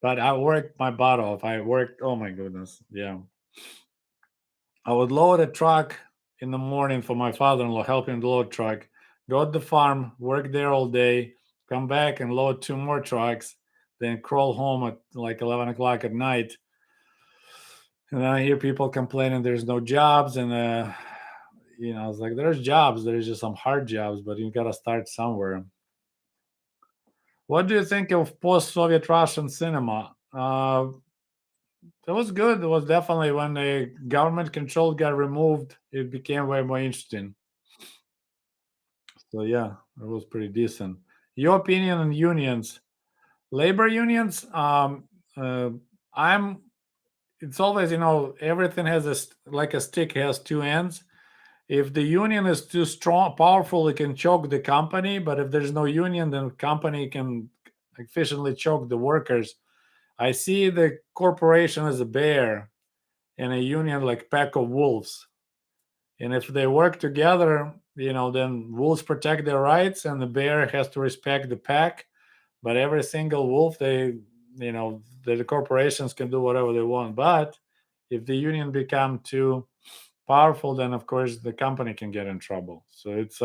but I worked my butt off. I worked. Oh my goodness, yeah. I would load a truck in the morning for my father-in-law, help him load truck. Go to the farm, work there all day, come back and load two more trucks, then crawl home at like 11 o'clock at night. And then I hear people complaining there's no jobs, and I was like, there's jobs. There's just some hard jobs, but you gotta start somewhere. What do you think of post-Soviet Russian cinema? It was good. It was definitely when the government control got removed, it became way more interesting. So yeah, it was pretty decent. Your opinion on unions, labor unions? Uh, I'm. It's always everything has like a stick has two ends. If the union is too strong, powerful, it can choke the company. But if there's no union, then company can efficiently choke the workers. I see the corporation as a bear and a union like pack of wolves. And if they work together, then wolves protect their rights and the bear has to respect the pack. But every single wolf, the corporations can do whatever they want. But if the union become too powerful, then of course the company can get in trouble. So it's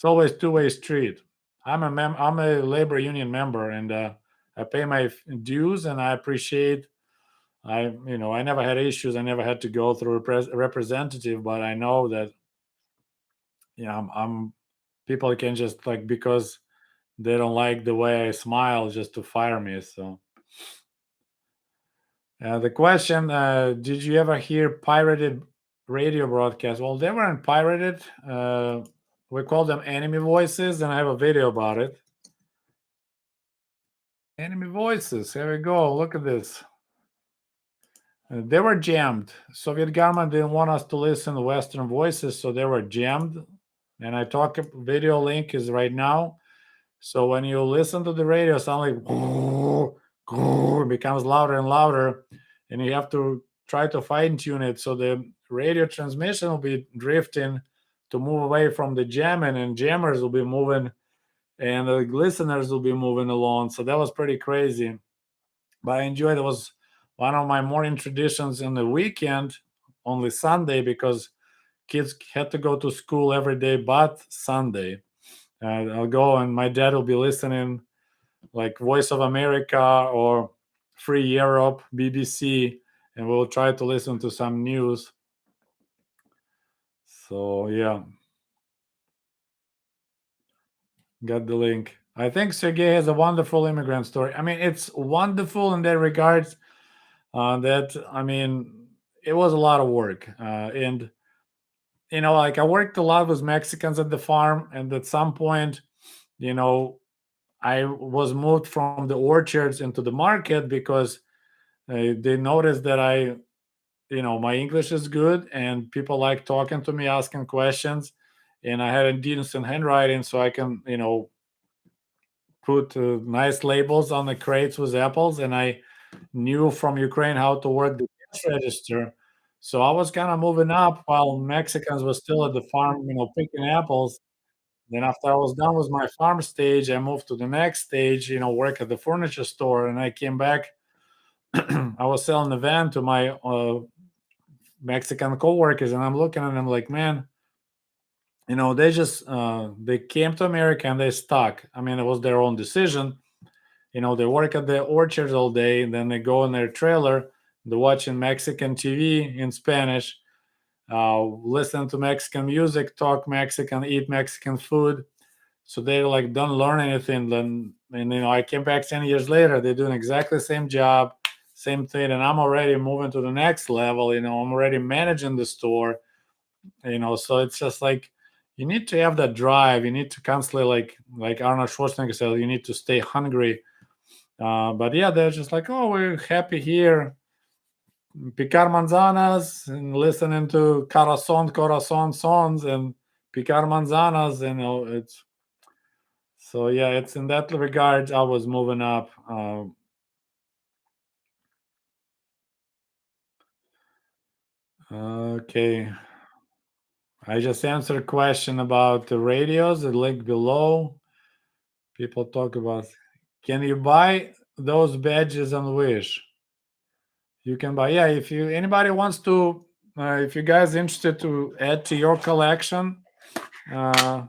always two-way street. I'm a labor union member, and I pay my dues, and I appreciate. I never had issues. I never had to go through a representative, but I know that I'm people can just like because they don't like the way I smile just to fire me. So the question: did you ever hear pirated radio broadcasts? Well, they weren't pirated. We call them enemy voices, and I have a video about it. Enemy voices. Here we go. Look at this. They were jammed. Soviet government didn't want us to listen to Western voices, so they were jammed. And I talk video link is right now. So when you listen to the radio, suddenly it becomes louder and louder, and you have to try to fine tune it so the radio transmission will be drifting to move away from the jamming, and jammers will be moving, and the listeners will be moving along. So that was pretty crazy, but I enjoyed it. It was one of my morning traditions in the weekend, only Sunday, because kids had to go to school every day but Sunday. I'll go and my dad will be listening like Voice of America or Free Europe, BBC, and we'll try to listen to some news. So yeah, got the link. I think Sergey has a wonderful immigrant story. I mean, it's wonderful in that regards. That I mean, it was a lot of work, and like I worked a lot with Mexicans at the farm, and at some point, you know, I was moved from the orchards into the market because they noticed that my English is good and people like talking to me, asking questions, and I had a decent handwriting, so I can, put nice labels on the crates with apples, and I knew from Ukraine how to work the cash register. So I was kind of moving up while Mexicans were still at the farm, picking apples. Then after I was done with my farm stage, I moved to the next stage, work at the furniture store, and I came back. I was selling the van to my Mexican coworkers, and I'm looking at them like, man, they just they came to America and they stuck. I mean, it was their own decision. They work at the orchards all day, and then they go in their trailer, they're watching Mexican TV in Spanish, listen to Mexican music, talk Mexican, eat Mexican food. So they like don't learn anything. Then, and I came back 10 years later. They're doing exactly the same job, same thing, and I'm already moving to the next level. I'm already managing the store. So it's just like you need to have that drive. You need to constantly like Arnold Schwarzenegger said, you need to stay hungry. But yeah, they're just like, oh, we're happy here, picar manzanas and listening to corazon songs and picar manzanas. It's so yeah. It's in that regard I was moving up. Okay, I just answered a question about the radios. The link below. People talk about. Can you buy those badges on Wish? You can buy. Yeah, if you anybody wants to, if you guys interested to add to your collection, uh,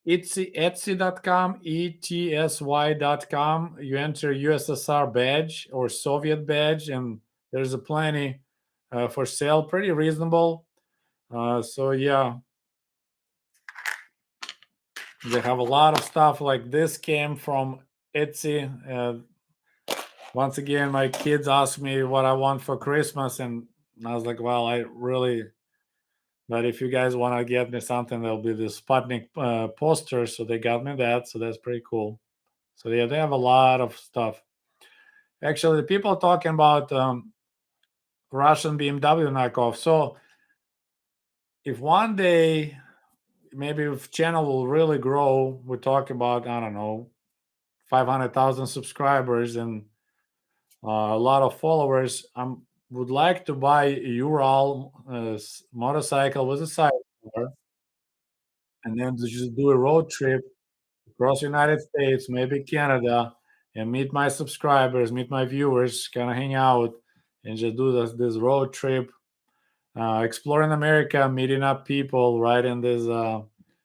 Etsy.com, etsy.com. You enter USSR badge or Soviet badge, and there's a plenty for sale, pretty reasonable. So yeah, they have a lot of stuff like this came from Etsy. Once again, my kids asked me what I want for Christmas, and I was like, well, I really. But if you guys want to get me something, there'll be the Sputnik poster. So they got me that. So that's pretty cool. So yeah, they have a lot of stuff. Actually, people talking about Russian BMW knockoff. So if one day, maybe if channel will really grow, we talk about, I don't know, 500,000 subscribers and a lot of followers. I would like to buy a Ural motorcycle with a sidecar, and then to just do a road trip across United States, maybe Canada, and meet my subscribers, meet my viewers, kind of hang out, and just do this road trip, exploring America, meeting up people, riding this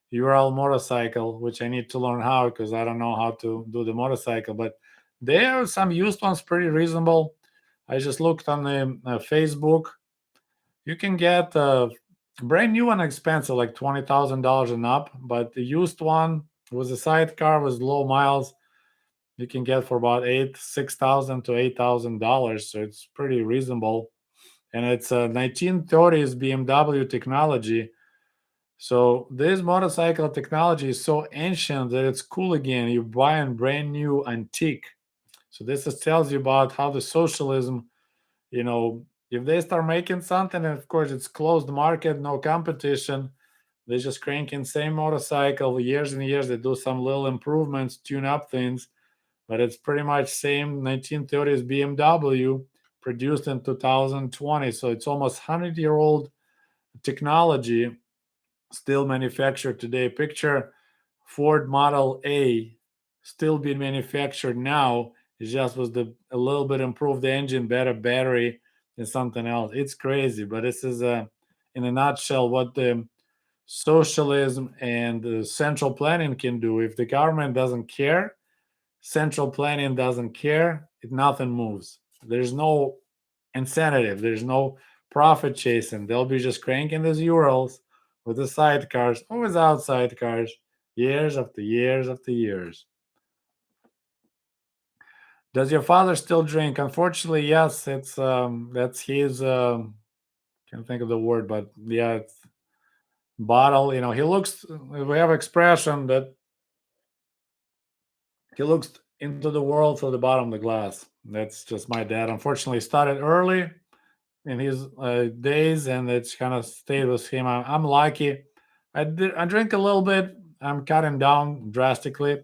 Ural motorcycle, which I need to learn how because I don't know how to do the motorcycle. But there are some used ones pretty reasonable. I just looked on the Facebook. You can get a brand new one expensive, like $20,000 and up, but the used one with a sidecar with low miles, you can get for about 6,000 to $8,000. So it's pretty reasonable, and it's a 1930s BMW technology. So this motorcycle technology is so ancient that it's cool again. You're buying brand new antique. So this tells you about how the socialism, if they start making something, and of course it's closed market, no competition, they just cranking same motorcycle years and years. They do some little improvements, tune up things, but it's pretty much same 1930s BMW produced in 2020. So it's almost 100-year-old technology still manufactured today. Picture Ford Model A still being manufactured now. It just was a little bit improved engine, better battery, and something else. It's crazy, but this is in a nutshell what the socialism and the central planning can do. If the government doesn't care, central planning doesn't care, nothing moves. There's no incentive. There's no profit chasing. They'll be just cranking these Urals with the sidecars or without sidecars, years after years after years. Does your father still drink? Unfortunately, yes. It's that's his. Can't think of the word, but yeah, it's bottle. He looks. We have expression that he looks into the world through the bottom of the glass. That's just my dad. Unfortunately, started early in his days, and it's kind of stayed with him. I'm lucky. I drink a little bit. I'm cutting down drastically.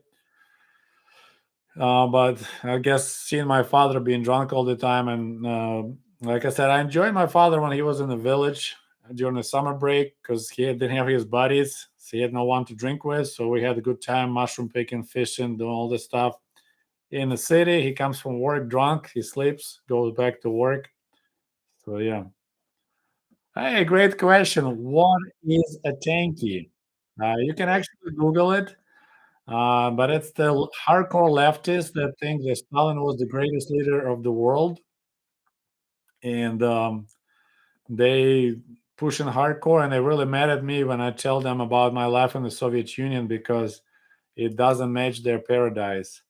But I guess seeing my father being drunk all the time, and like I said, I enjoyed my father when he was in the village during the summer break because didn't have his buddies, so he had no one to drink with. So we had a good time, mushroom picking, fishing, doing all this stuff. In the city, he comes from work drunk, he sleeps, goes back to work. So yeah. Hey, great question. What is a tanky? You can actually Google it, but it's the hardcore leftists that think that Stalin was the greatest leader of the world, and they pushing hardcore, and they're really mad at me when I tell them about my life in the Soviet Union because it doesn't match their paradise.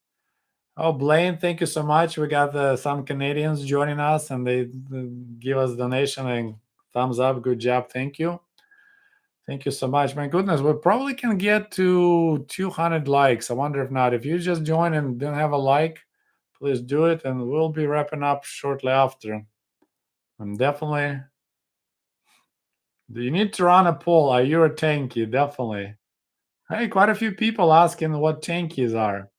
Oh, Blaine, thank you so much. We got some Canadians joining us, and they give us donation and thumbs up. Good job. Thank you. Thank you so much. My goodness, we probably can get to 200 likes. I wonder if not. If you just joined and didn't have a like, please do it, and we'll be wrapping up shortly after. I'm definitely. Do you need to run a poll? Are you a tanky? Definitely. Hey, quite a few people asking what tankies are.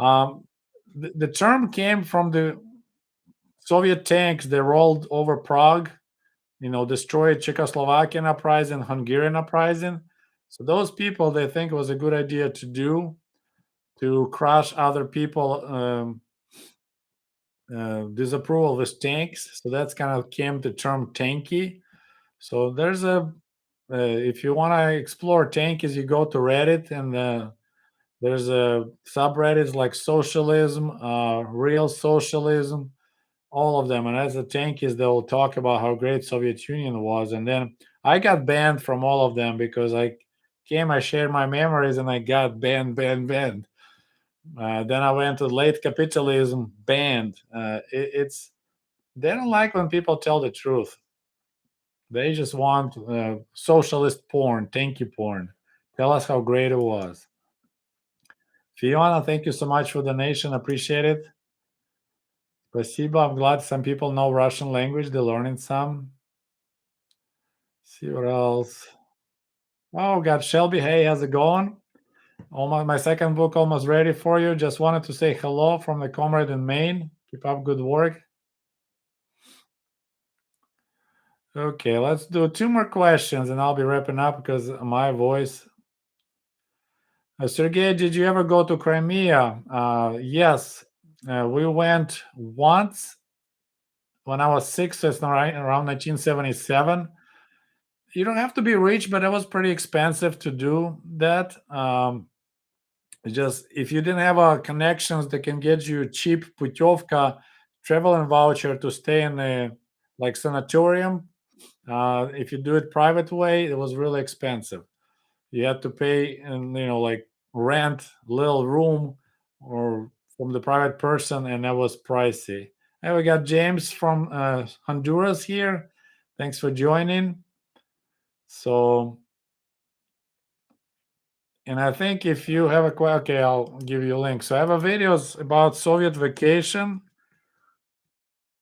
Um, the term came from the Soviet tanks that rolled over Prague, destroyed Czechoslovakian uprising, Hungarian uprising. So those people, they think it was a good idea to do to crush other people disapproval with tanks. So that's kind of came the term tanky. So there's if you want to explore tankies, you go to Reddit, and there's a subreddits like socialism, real socialism, all of them. And as the tankies, they'll talk about how great Soviet Union was. And then I got banned from all of them because I shared my memories, and I got banned. Then I went to late capitalism, banned. It's they don't like when people tell the truth. They just want socialist porn, tanky porn. Tell us how great it was. Fiona, thank you so much for the donation. Appreciate it. Спасибо. I'm glad some people know Russian language. They're learning some. See what else. Oh, got Shelby. Hey, how's it going? Almost my second book almost ready for you. Just wanted to say hello from the comrade in Maine. Keep up good work. Okay, let's do two more questions and I'll be wrapping up because my voice. Sergey, did you ever go to Crimea? Yes, we went once when I was six, so it's around 1977. You don't have to be rich, but it was pretty expensive to do that. Just if you didn't have connections that can get you cheap putyovka traveling voucher to stay in a like sanatorium, if you do it private way, it was really expensive. You had to pay and like rent little room or from the private person, and that was pricey. And we got James from Honduras here. Thanks for joining. So, and I think if you have okay, I'll give you a link. So I have a videos about Soviet vacation,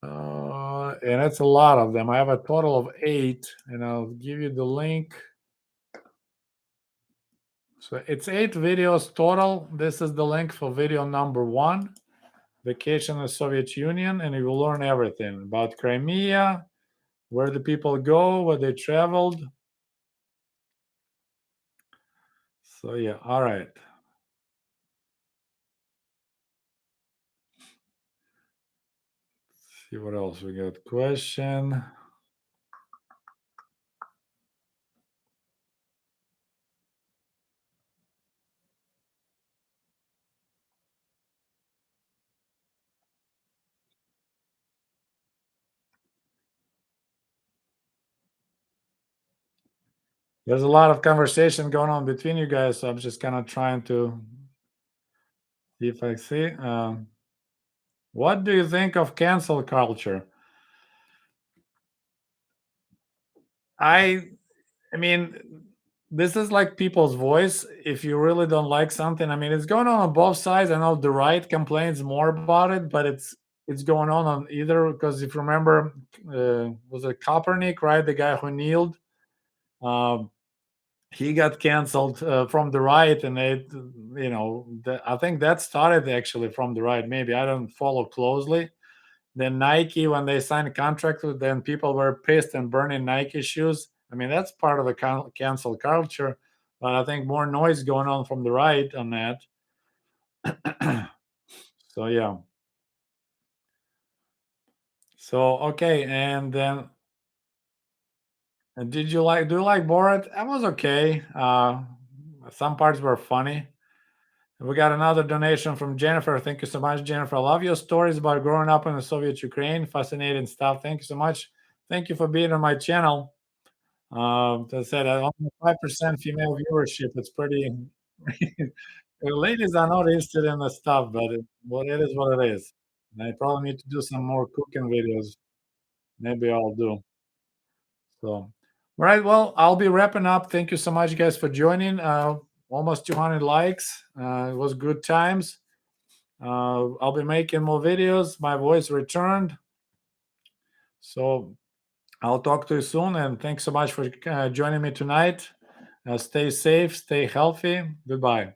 and it's a lot of them. I have a total of 8, and I'll give you the link. So it's 8 videos total. This is the link for video number 1, vacation in the Soviet Union, and you will learn everything about Crimea, where the people go, where they traveled. So yeah, all right. Let's see what else we got. Question. There's a lot of conversation going on between you guys, so I'm just kind of trying to see if I see. What do you think of cancel culture? I, I mean, this is like people's voice. If you really don't like something, I mean, it's going on both sides. I know the right complains more about it, but it's going on either because if you remember, was it Kaepernick, right? The guy who kneeled. Um, he got canceled from the right, and I think that started actually from the right. Maybe I don't follow closely. Then Nike, when they signed a contract with them, people were pissed and burning Nike shoes. I mean, that's part of the cancel culture, but I think more noise going on from the right on that. So yeah. So okay, and then did you like? Do you like Borat? That was okay. Some parts were funny. We got another donation from Jennifer. Thank you so much, Jennifer. I love your stories about growing up in the Soviet Ukraine. Fascinating stuff. Thank you so much. Thank you for being on my channel. As I said, only 5% female viewership. It's pretty. The ladies are not interested in the stuff, but well, it is what it is. I probably need to do some more cooking videos. Maybe I'll do. So, all right. Well, I'll be wrapping up. Thank you so much, guys, for joining. Almost 200 likes. It was good times. I'll be making more videos. My voice returned. So I'll talk to you soon. And thanks so much for joining me tonight. Stay safe, stay healthy. Goodbye.